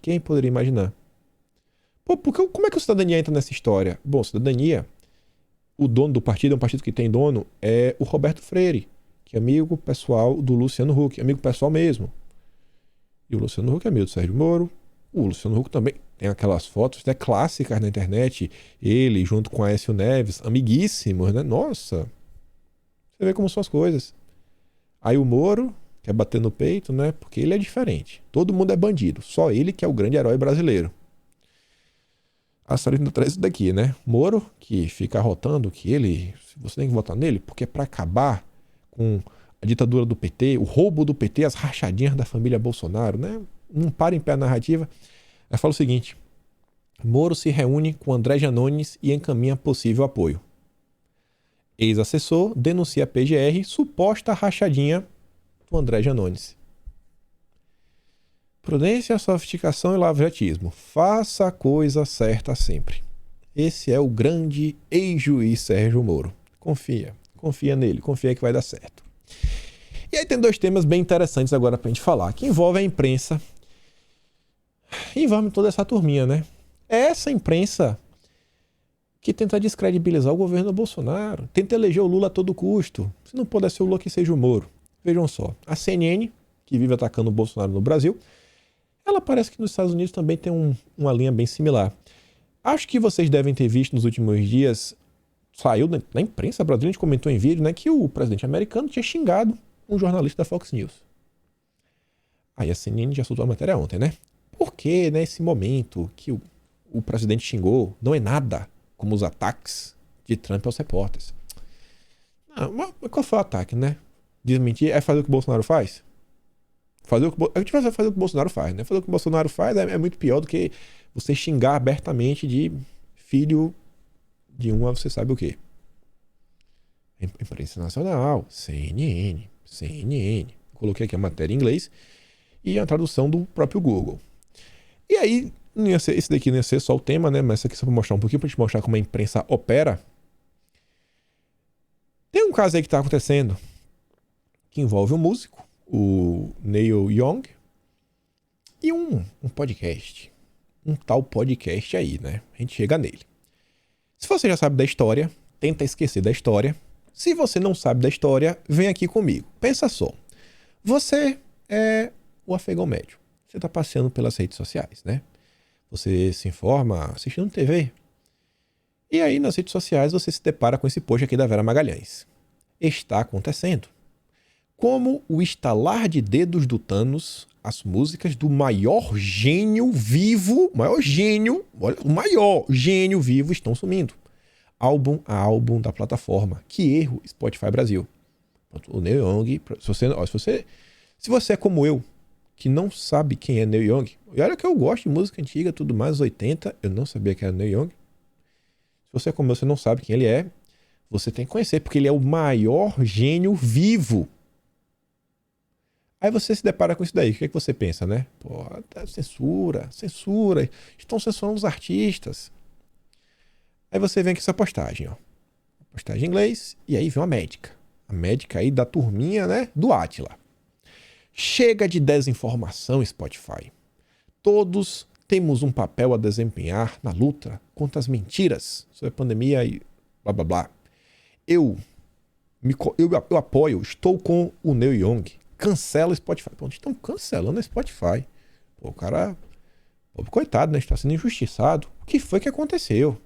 Quem poderia imaginar? Pô, como é que o Cidadania entra nessa história? Bom, Cidadania, o dono do partido, é um partido que tem dono, é o Roberto Freire, que é amigo pessoal do Luciano Huck, amigo pessoal mesmo. E o Luciano Huck é amigo do Sérgio Moro. O Luciano Huck também tem aquelas fotos, né, clássicas na internet, ele junto com Aécio Neves, amiguíssimos, né? Nossa, você vê como são as coisas. Aí o Moro quer bater no peito, né? Porque ele é diferente. Todo mundo é bandido, só ele que é o grande herói brasileiro. A história ainda traz isso daqui, né? Moro, que fica arrotando que você tem que votar nele, porque é pra acabar com a ditadura do PT, o roubo do PT, as rachadinhas da família Bolsonaro, né? Não para em pé a narrativa. Ela fala o seguinte: Moro se reúne com André Janones e encaminha possível apoio. Ex-assessor denuncia a PGR suposta rachadinha do André Janones. Prudência, sofisticação e lavratismo. Faça a coisa certa sempre. Esse é o grande ex-juiz Sérgio Moro. Confia nele, confia que vai dar certo. E aí tem 2 temas bem interessantes agora pra gente falar, que envolvem a imprensa. Envolve toda essa turminha, né? É essa imprensa que tenta descredibilizar o governo Bolsonaro, tenta eleger o Lula a todo custo. Se não puder ser o Lula, que seja o Moro. Vejam só, a CNN, que vive atacando o Bolsonaro no Brasil, ela parece que nos Estados Unidos também tem uma linha bem similar. Acho que vocês devem ter visto nos últimos dias, saiu na imprensa brasileira, a gente comentou em vídeo, né, que o presidente americano tinha xingado um jornalista da Fox News. Aí a CNN já soltou a matéria ontem, né? Porque nesse momento que o presidente xingou, não é nada como os ataques de Trump aos repórteres. Não, mas qual foi o ataque, né? Desmentir é fazer o que o Bolsonaro faz? A gente vai fazer o que o Bolsonaro faz, né? Fazer o que o Bolsonaro faz é muito pior do que você xingar abertamente de filho de você sabe o quê. Imprensa Nacional, CNN. Coloquei aqui a matéria em inglês. e a tradução do próprio Google. E aí, esse daqui não ia ser só o tema, né? Mas isso aqui só para mostrar um pouquinho, para te mostrar como a imprensa opera. Tem um caso aí que está acontecendo que envolve um músico, o Neil Young, e um podcast. Um tal podcast aí, né? A gente chega nele. Se você já sabe da história, tenta esquecer da história. Se você não sabe da história, vem aqui comigo. Pensa só. Você é o afegão médio. Você está passeando pelas redes sociais, né? Você se informa assistindo TV. E aí, nas redes sociais, você se depara com esse post aqui da Vera Magalhães. Está acontecendo. Como o estalar de dedos do Thanos, as músicas do maior gênio vivo, o maior gênio vivo estão sumindo. Álbum a álbum da plataforma. Que erro, Spotify Brasil. O Neil Young, se você é como eu, que não sabe quem é Neil Young, e olha que eu gosto de música antiga, tudo mais, 80, eu não sabia que era Neil Young. Se você é como eu, você não sabe quem ele é, você tem que conhecer, porque ele é o maior gênio vivo. Aí você se depara com isso daí, o que é que você pensa, né? Pô, censura, estão censurando os artistas. Aí você vem aqui essa postagem, ó. Postagem em inglês, e aí vem uma médica. A médica aí da turminha, né, do Átila. Chega de desinformação, Spotify. Todos temos um papel a desempenhar na luta contra as mentiras sobre a pandemia e blá blá blá. Eu apoio, estou com o Neil Young. Cancela o Spotify. Pô, estão cancelando o Spotify. Pô, o cara, pobre coitado, né? Está sendo injustiçado. O que foi que aconteceu?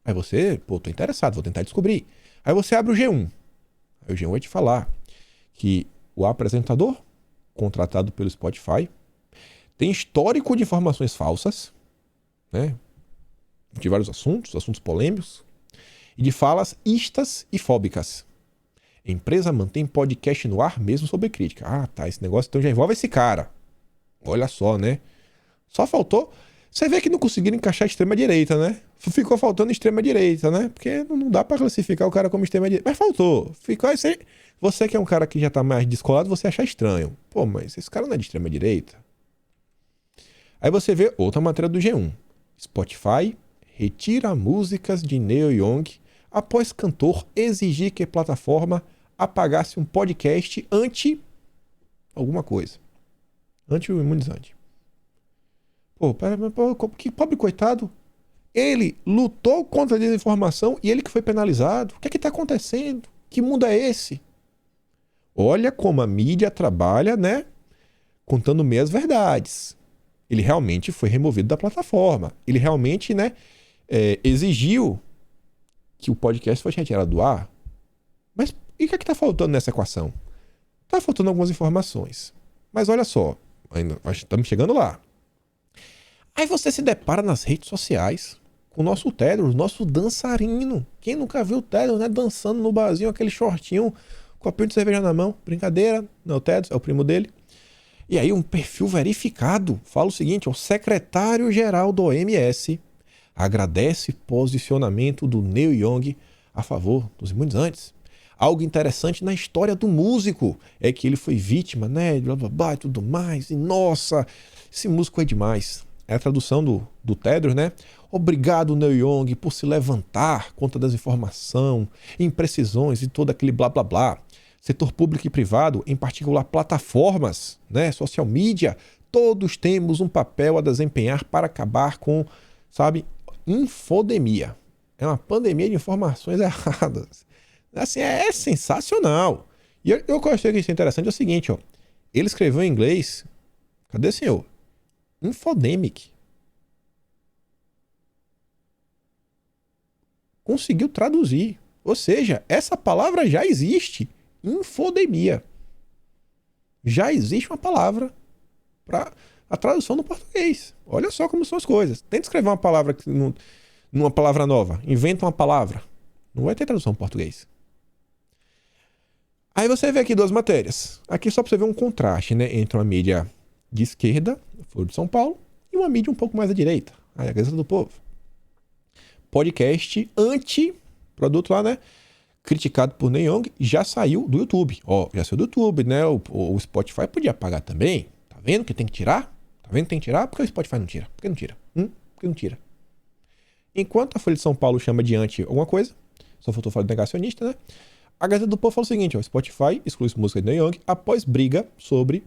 Aí você, pô, tô interessado, vou tentar descobrir. Aí você abre o G1. Aí o G1 vai te falar que o apresentador, contratado pelo Spotify, tem histórico de informações falsas, né? De vários assuntos polêmicos, e de falas istas e fóbicas. A empresa mantém podcast no ar mesmo sob crítica. Ah, tá, esse negócio então já envolve esse cara. Olha só, né? Só faltou... Você vê que não conseguiram encaixar a extrema-direita, né? Ficou faltando extrema-direita, né? Porque não dá pra classificar o cara como extrema-direita. Mas faltou. Ficou assim... Você que é um cara que já tá mais descolado, você acha estranho. Pô, mas esse cara não é de extrema-direita. Aí você vê outra matéria do G1. Spotify retira músicas de Neil Young após cantor exigir que a plataforma apagasse um podcast anti alguma coisa. Anti-imunizante. Pô, que pobre coitado. Ele lutou contra a desinformação e ele que foi penalizado. O que é que está acontecendo? Que mundo é esse? Olha como a mídia trabalha, né? Contando meias verdades. Ele realmente foi removido da plataforma. Ele realmente, né, exigiu que o podcast fosse retirado do ar. Mas e o que é que está faltando nessa equação? Está faltando algumas informações. Mas olha só, ainda estamos chegando lá. Aí você se depara nas redes sociais com o nosso Tedros, nosso dançarino. Quem nunca viu o Tedros, né, dançando no barzinho, aquele shortinho, copinho de cerveja na mão. Brincadeira, não é o Tedros, é o primo dele. E aí um perfil verificado fala o seguinte, o secretário-geral do OMS agradece posicionamento do Neil Young a favor dos imunizantes. Algo interessante na história do músico é que ele foi vítima, né, blá blá blá e tudo mais. E nossa, esse músico é demais. É a tradução do Tedros, né? Obrigado, Neil Young, por se levantar contra a desinformação, imprecisões e todo aquele blá blá blá. Setor público e privado, em particular plataformas, né, social media, todos temos um papel a desempenhar para acabar com, sabe, infodemia. É uma pandemia de informações erradas. Assim, é sensacional. E eu achei que isso é interessante é o seguinte, ó. Ele escreveu em inglês, cadê, senhor? Infodemic. Conseguiu traduzir. Ou seja, essa palavra já existe. Infodemia. Já existe uma palavra para a tradução no português. Olha só como são as coisas. Tenta escrever uma palavra numa palavra nova. Inventa uma palavra. Não vai ter tradução em português. Aí você vê aqui duas matérias. Aqui só para você ver um contraste, né, entre uma mídia de esquerda, Folha de São Paulo, e uma mídia um pouco mais à direita, a Gazeta do Povo. Podcast anti-produto lá, né? Criticado por Neil Young, já saiu do YouTube. Ó, já saiu do YouTube, né? O Spotify podia pagar também. Tá Tá vendo que tem que tirar? Tá vendo que tem que tirar? Por que o Spotify não tira? Por que não tira? Por que não tira? Enquanto a Folha de São Paulo chama de anti alguma coisa, só faltou falar de negacionista, né? A Gazeta do Povo fala o seguinte, ó, Spotify exclui música de Neil Young após briga sobre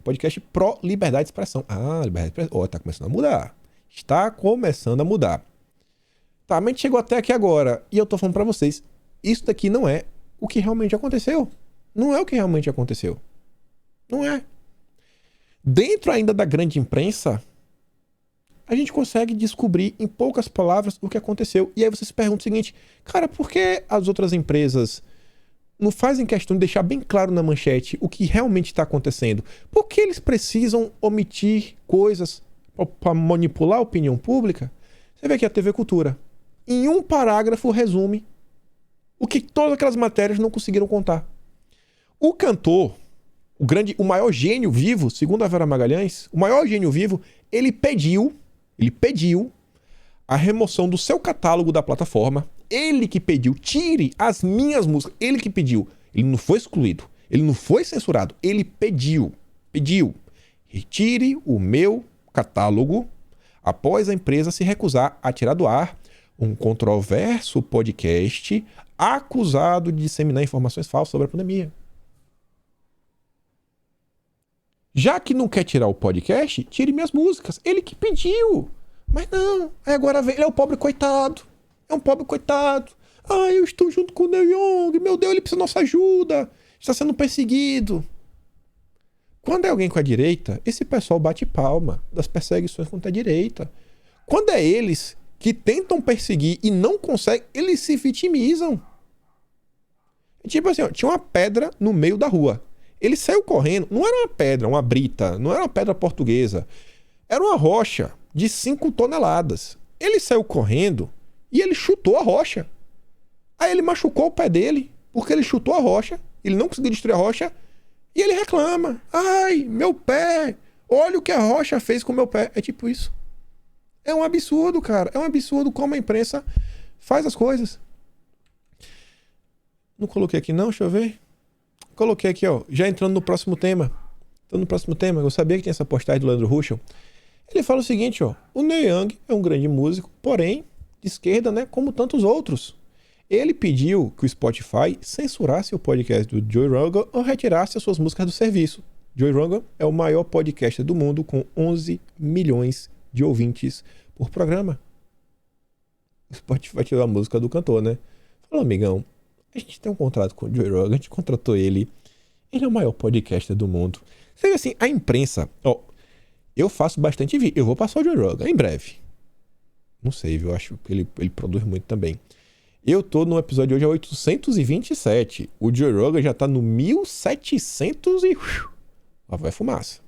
podcast pró-liberdade de expressão. Ah, liberdade de expressão. Ó, tá começando a mudar. Está começando a mudar. Tá, mas a gente chegou até aqui agora e eu tô falando pra vocês, isso daqui não é o que realmente aconteceu. Não é o que realmente aconteceu. Não é. Dentro ainda da grande imprensa, a gente consegue descobrir em poucas palavras o que aconteceu. E aí você se pergunta o seguinte, cara, por que as outras empresas não fazem questão de deixar bem claro na manchete o que realmente está acontecendo? Por que eles precisam omitir coisas para manipular a opinião pública? Você vê aqui a TV Cultura. Em um parágrafo resume o que todas aquelas matérias não conseguiram contar. O cantor, o maior gênio vivo, segundo a Vera Magalhães, o maior gênio vivo, ele pediu a remoção do seu catálogo da plataforma. Ele que pediu, tire as minhas músicas. Ele que pediu. Ele não foi excluído. Ele não foi censurado. Ele pediu. Retire o meu catálogo após a empresa se recusar a tirar do ar um controverso podcast acusado de disseminar informações falsas sobre a pandemia. Já que não quer tirar o podcast, tire minhas músicas. Ele que pediu. Mas não. Aí agora vem. Ele é um pobre coitado. Ah, eu estou junto com o Neil Young. Meu Deus, ele precisa da nossa ajuda. Está sendo perseguido. Quando é alguém com a direita, esse pessoal bate palma das perseguições contra a direita. Quando é eles que tentam perseguir e não conseguem, eles se vitimizam. Tipo assim, ó, tinha uma pedra no meio da rua. Ele saiu correndo, não era uma pedra, uma brita, não era uma pedra portuguesa. Era uma rocha de 5 toneladas. Ele saiu correndo e ele chutou a rocha. Aí ele machucou o pé dele, porque ele chutou a rocha, ele não conseguiu destruir a rocha, e ele reclama. Ai, meu pé! Olha o que a rocha fez com o meu pé. É tipo isso. É um absurdo, cara. É um absurdo como a imprensa faz as coisas. Não coloquei aqui não, deixa eu ver. Coloquei aqui, ó. Já entrando no próximo tema. Eu sabia que tinha essa postagem do Leandro Ruschel. Ele fala o seguinte, ó. O Neil Young é um grande músico, porém, de esquerda, né? Como tantos outros. Ele pediu que o Spotify censurasse o podcast do Joe Rogan ou retirasse as suas músicas do serviço. Joe Rogan é o maior podcaster do mundo com 11 milhões de ouvintes por programa. O Spotify tirou a música do cantor, né? Falou, amigão, a gente tem um contrato com o Joe Rogan, a gente contratou ele. Ele é o maior podcaster do mundo. Você vê assim, a imprensa... Ó, eu faço bastante vídeo. Eu vou passar o Joe Rogan em breve. Não sei, viu? Eu acho que ele produz muito também. Eu tô no episódio hoje 827. O Joe Rogan já tá no 1700 e... Lá vai fumaça.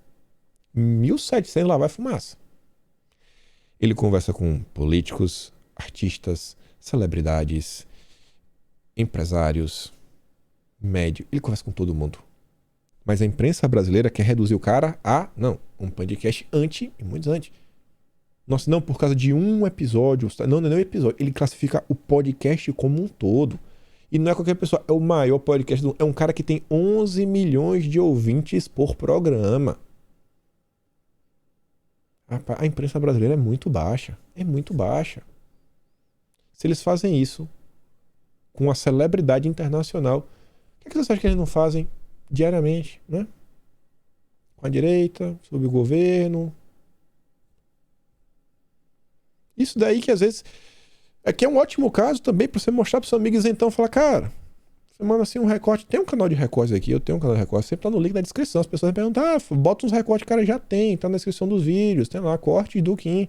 1700 lá vai fumaça. Ele conversa com políticos, artistas, celebridades, empresários, médios. Ele conversa com todo mundo. Mas a imprensa brasileira quer reduzir o cara a... Não, um podcast anti e muitos anti. Nossa, não, por causa de um episódio. Não é um episódio. Ele classifica o podcast como um todo. E não é qualquer pessoa. É o maior podcast do mundo. É um cara que tem 11 milhões de ouvintes por programa. A imprensa brasileira é muito baixa. É muito baixa. Se eles fazem isso com uma celebridade internacional, o que vocês acham que eles não fazem diariamente, né? Com a direita, sob o governo... Isso daí que às vezes... É que é um ótimo caso também para você mostrar para seus amigos então, falar, cara, você manda assim um recorte, tem um canal de recortes aqui, eu tenho um canal de recortes, sempre tá no link da descrição, as pessoas perguntam, bota uns recortes, cara, já tem, tá na descrição dos vídeos, tem lá, corte do Kim.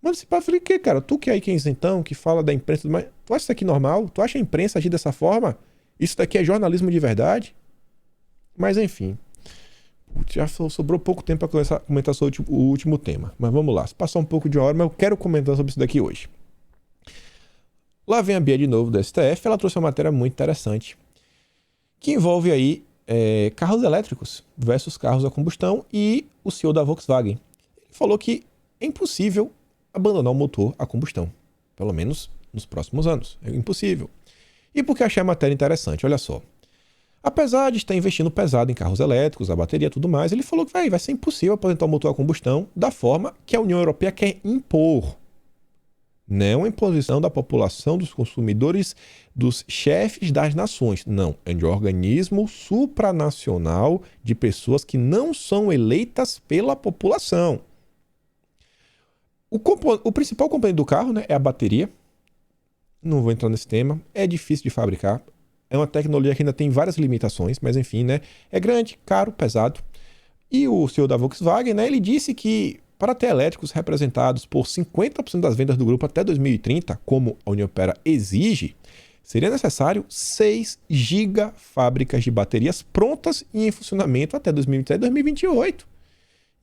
Mano, você pode falar, que cara, tu que é aí quem então, que fala da imprensa, mas tu acha isso aqui normal? Tu acha a imprensa agir dessa forma? Isso daqui é jornalismo de verdade? Mas enfim... Já sobrou pouco tempo para comentar sobre o último tema. Mas vamos lá. Se passar um pouco de hora, mas eu quero comentar sobre isso daqui hoje. Lá vem a Bia de novo do STF. Ela trouxe uma matéria muito interessante que envolve aí carros elétricos versus carros a combustão e o CEO da Volkswagen. Ele falou que é impossível abandonar o motor a combustão. Pelo menos nos próximos anos. É impossível. E por que achei a matéria interessante? Olha só. Apesar de estar investindo pesado em carros elétricos, a bateria e tudo mais, ele falou que vai ser impossível aposentar o motor a combustão da forma que a União Europeia quer impor. Não a imposição da população, dos consumidores, dos chefes das nações. Não, é de um organismo supranacional de pessoas que não são eleitas pela população. O principal componente do carro, né, é a bateria. Não vou entrar nesse tema. É difícil de fabricar. É uma tecnologia que ainda tem várias limitações, mas enfim, né? É grande, caro, pesado. E o CEO da Volkswagen, né, ele disse que para ter elétricos representados por 50% das vendas do grupo até 2030, como a União Europeia exige, seria necessário 6 gigafábricas de baterias prontas e em funcionamento até 2027 e 2028.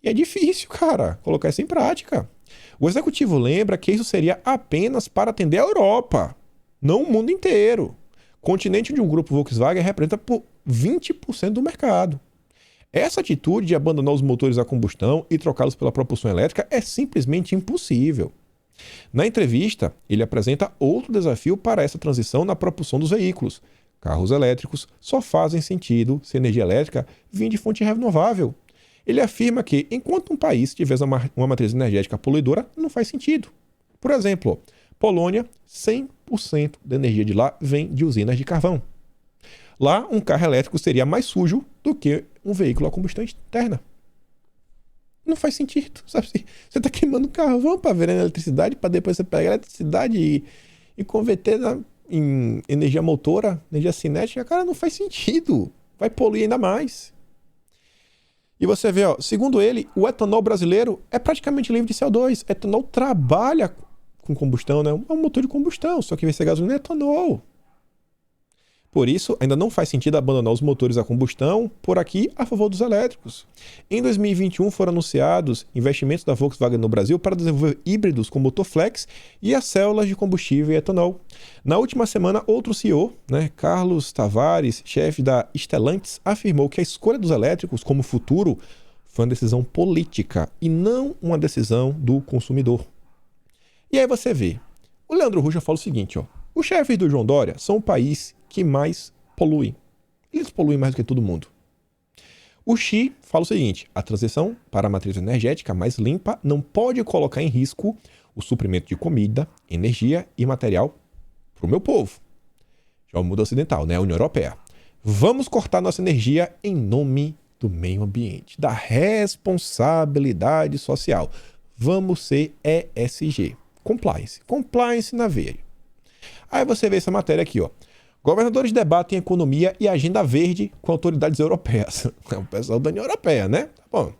E é difícil, cara, colocar isso em prática. O executivo lembra que isso seria apenas para atender a Europa, não o mundo inteiro. Continente onde um grupo Volkswagen representa por 20% do mercado. Essa atitude de abandonar os motores a combustão e trocá-los pela propulsão elétrica é simplesmente impossível. Na entrevista, ele apresenta outro desafio para essa transição na propulsão dos veículos. Carros elétricos só fazem sentido se a energia elétrica vir de fonte renovável. Ele afirma que, enquanto um país tiver uma matriz energética poluidora, não faz sentido. Por exemplo, Polônia, 100% da energia de lá vem de usinas de carvão. Lá, um carro elétrico seria mais sujo do que um veículo a combustão interna. Não faz sentido, sabe? Você está queimando carvão para ver a eletricidade, para depois você pegar a eletricidade e converter em energia motora, energia cinética. Cara, não faz sentido. Vai poluir ainda mais. E você vê, ó, segundo ele, o etanol brasileiro é praticamente livre de CO2. Etanol trabalha com combustão, né? É um motor de combustão, só que vai ser gasolina e etanol. Por isso, ainda não faz sentido abandonar os motores a combustão por aqui a favor dos elétricos. Em 2021 foram anunciados investimentos da Volkswagen no Brasil para desenvolver híbridos com motor flex e as células de combustível e etanol. Na última semana, outro CEO, Carlos Tavares, chefe da Stellantis, afirmou que a escolha dos elétricos como futuro foi uma decisão política e não uma decisão do consumidor. E aí você vê, o Leandro Ruja fala o seguinte, ó, os chefes do João Dória são o país que mais polui. Eles poluem mais do que todo mundo. O Xi fala o seguinte, a transição para a matriz energética mais limpa não pode colocar em risco o suprimento de comida, energia e material para o meu povo. Já o mundo ocidental, né? A União Europeia. Vamos cortar nossa energia em nome do meio ambiente, da responsabilidade social. Vamos ser ESG. Compliance na veia. Aí você vê essa matéria aqui, ó. Governadores debatem economia e agenda verde com autoridades europeias. É o pessoal da União Europeia, né? Tá bom.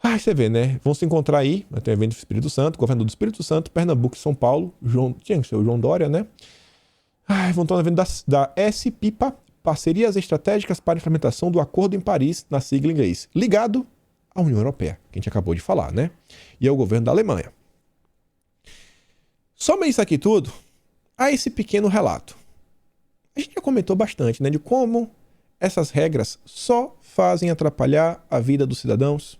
Você vê, né? Vão se encontrar aí, tem um evento do Espírito Santo, governador do Espírito Santo, Pernambuco e São Paulo, tinha que ser o João Dória, né? Vão estar no evento da SPIPA, Parcerias Estratégicas para a Implementação do Acordo em Paris, na sigla em inglês, ligado à União Europeia, que a gente acabou de falar, né? E ao governo da Alemanha. Soma isso aqui tudo a esse pequeno relato. A gente já comentou bastante, né, de como essas regras só fazem atrapalhar a vida dos cidadãos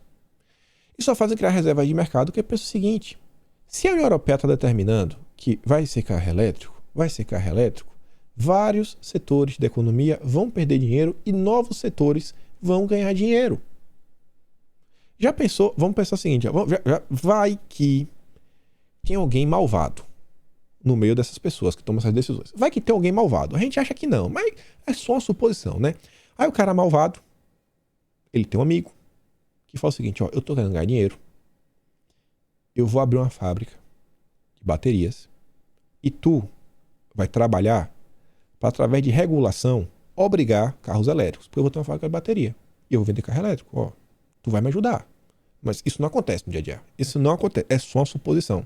e só fazem criar reservas de mercado, que é o seguinte, se a União Europeia está determinando que vai ser carro elétrico, vários setores da economia vão perder dinheiro e novos setores vão ganhar dinheiro. Já pensou, vamos pensar o seguinte, vai que tem alguém malvado no meio dessas pessoas que tomam essas decisões. Vai que tem alguém malvado. A gente acha que não, mas é só uma suposição, né? Aí o cara malvado, ele tem um amigo que fala o seguinte, ó, eu tô querendo ganhar dinheiro, eu vou abrir uma fábrica de baterias e tu vai trabalhar para, através de regulação, obrigar carros elétricos, porque eu vou ter uma fábrica de bateria e eu vou vender carro elétrico, ó, tu vai me ajudar. Mas isso não acontece no dia a dia. Isso não acontece, é só uma suposição.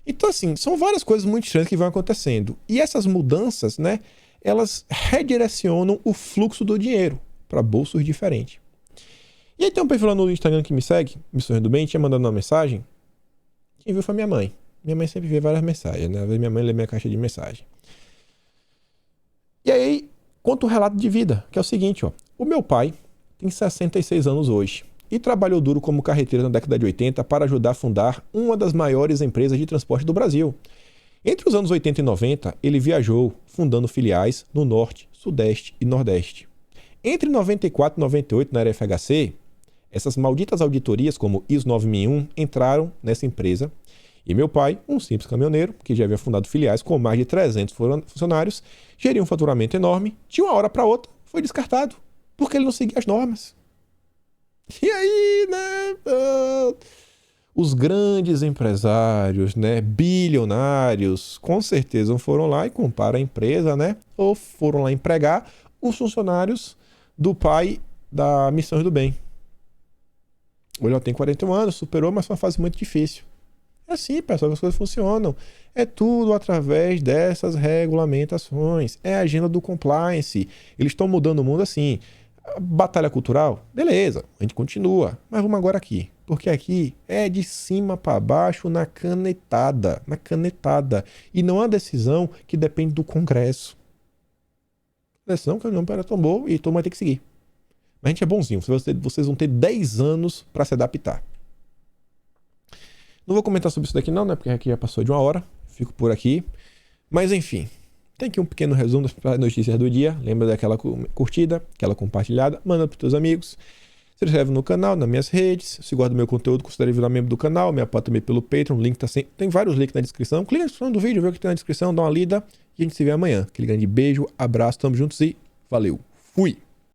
Então, assim, são várias coisas muito estranhas que vão acontecendo. E essas mudanças, né, elas redirecionam o fluxo do dinheiro para bolsos diferentes. E aí tem um perfil lá no Instagram que me segue, me sorrindo bem, tinha mandado uma mensagem. Quem viu foi minha mãe. Minha mãe sempre vê várias mensagens, né? Às vezes minha mãe lê minha caixa de mensagem. E aí, conta um relato de vida, que é o seguinte, ó. O meu pai tem 66 anos hoje e trabalhou duro como carreteiro na década de 80 para ajudar a fundar uma das maiores empresas de transporte do Brasil. Entre os anos 80 e 90, ele viajou fundando filiais no Norte, Sudeste e Nordeste. Entre 94 e 98, na era FHC, essas malditas auditorias, como ISO 9001, entraram nessa empresa. E meu pai, um simples caminhoneiro, que já havia fundado filiais com mais de 300 funcionários, geria um faturamento enorme, de uma hora para outra foi descartado, porque ele não seguia as normas. E aí, né? Os grandes empresários, né, bilionários, com certeza foram lá e compraram a empresa, né? Ou foram lá empregar os funcionários do pai da Missões do Bem. Hoje ela tem 41 anos, superou, mas foi uma fase muito difícil. É assim, pessoal, que as coisas funcionam. É tudo através dessas regulamentações. É a agenda do compliance. Eles estão mudando o mundo assim. Batalha cultural? Beleza, a gente continua. Mas vamos agora aqui. Porque aqui é de cima para baixo na canetada. Na canetada. E não há decisão que depende do Congresso. A decisão que a União Europeia tomou e todo mundo vai ter que seguir. Mas a gente é bonzinho. Vocês vão ter 10 anos para se adaptar. Não vou comentar sobre isso daqui não, né? Porque aqui já passou de 1 hora. Fico por aqui. Mas enfim, tem aqui um pequeno resumo das notícias do dia. Lembra daquela curtida, aquela compartilhada. Manda para os teus amigos. Se inscreve no canal, nas minhas redes. Se gosta do meu conteúdo, considere virar membro do canal. Me apoia também pelo Patreon. O link tá sempre... Tem vários links na descrição. Clica na descrição do vídeo, vê o que tem na descrição, dá uma lida. E a gente se vê amanhã. Aquele grande beijo, abraço, tamo juntos e valeu. Fui!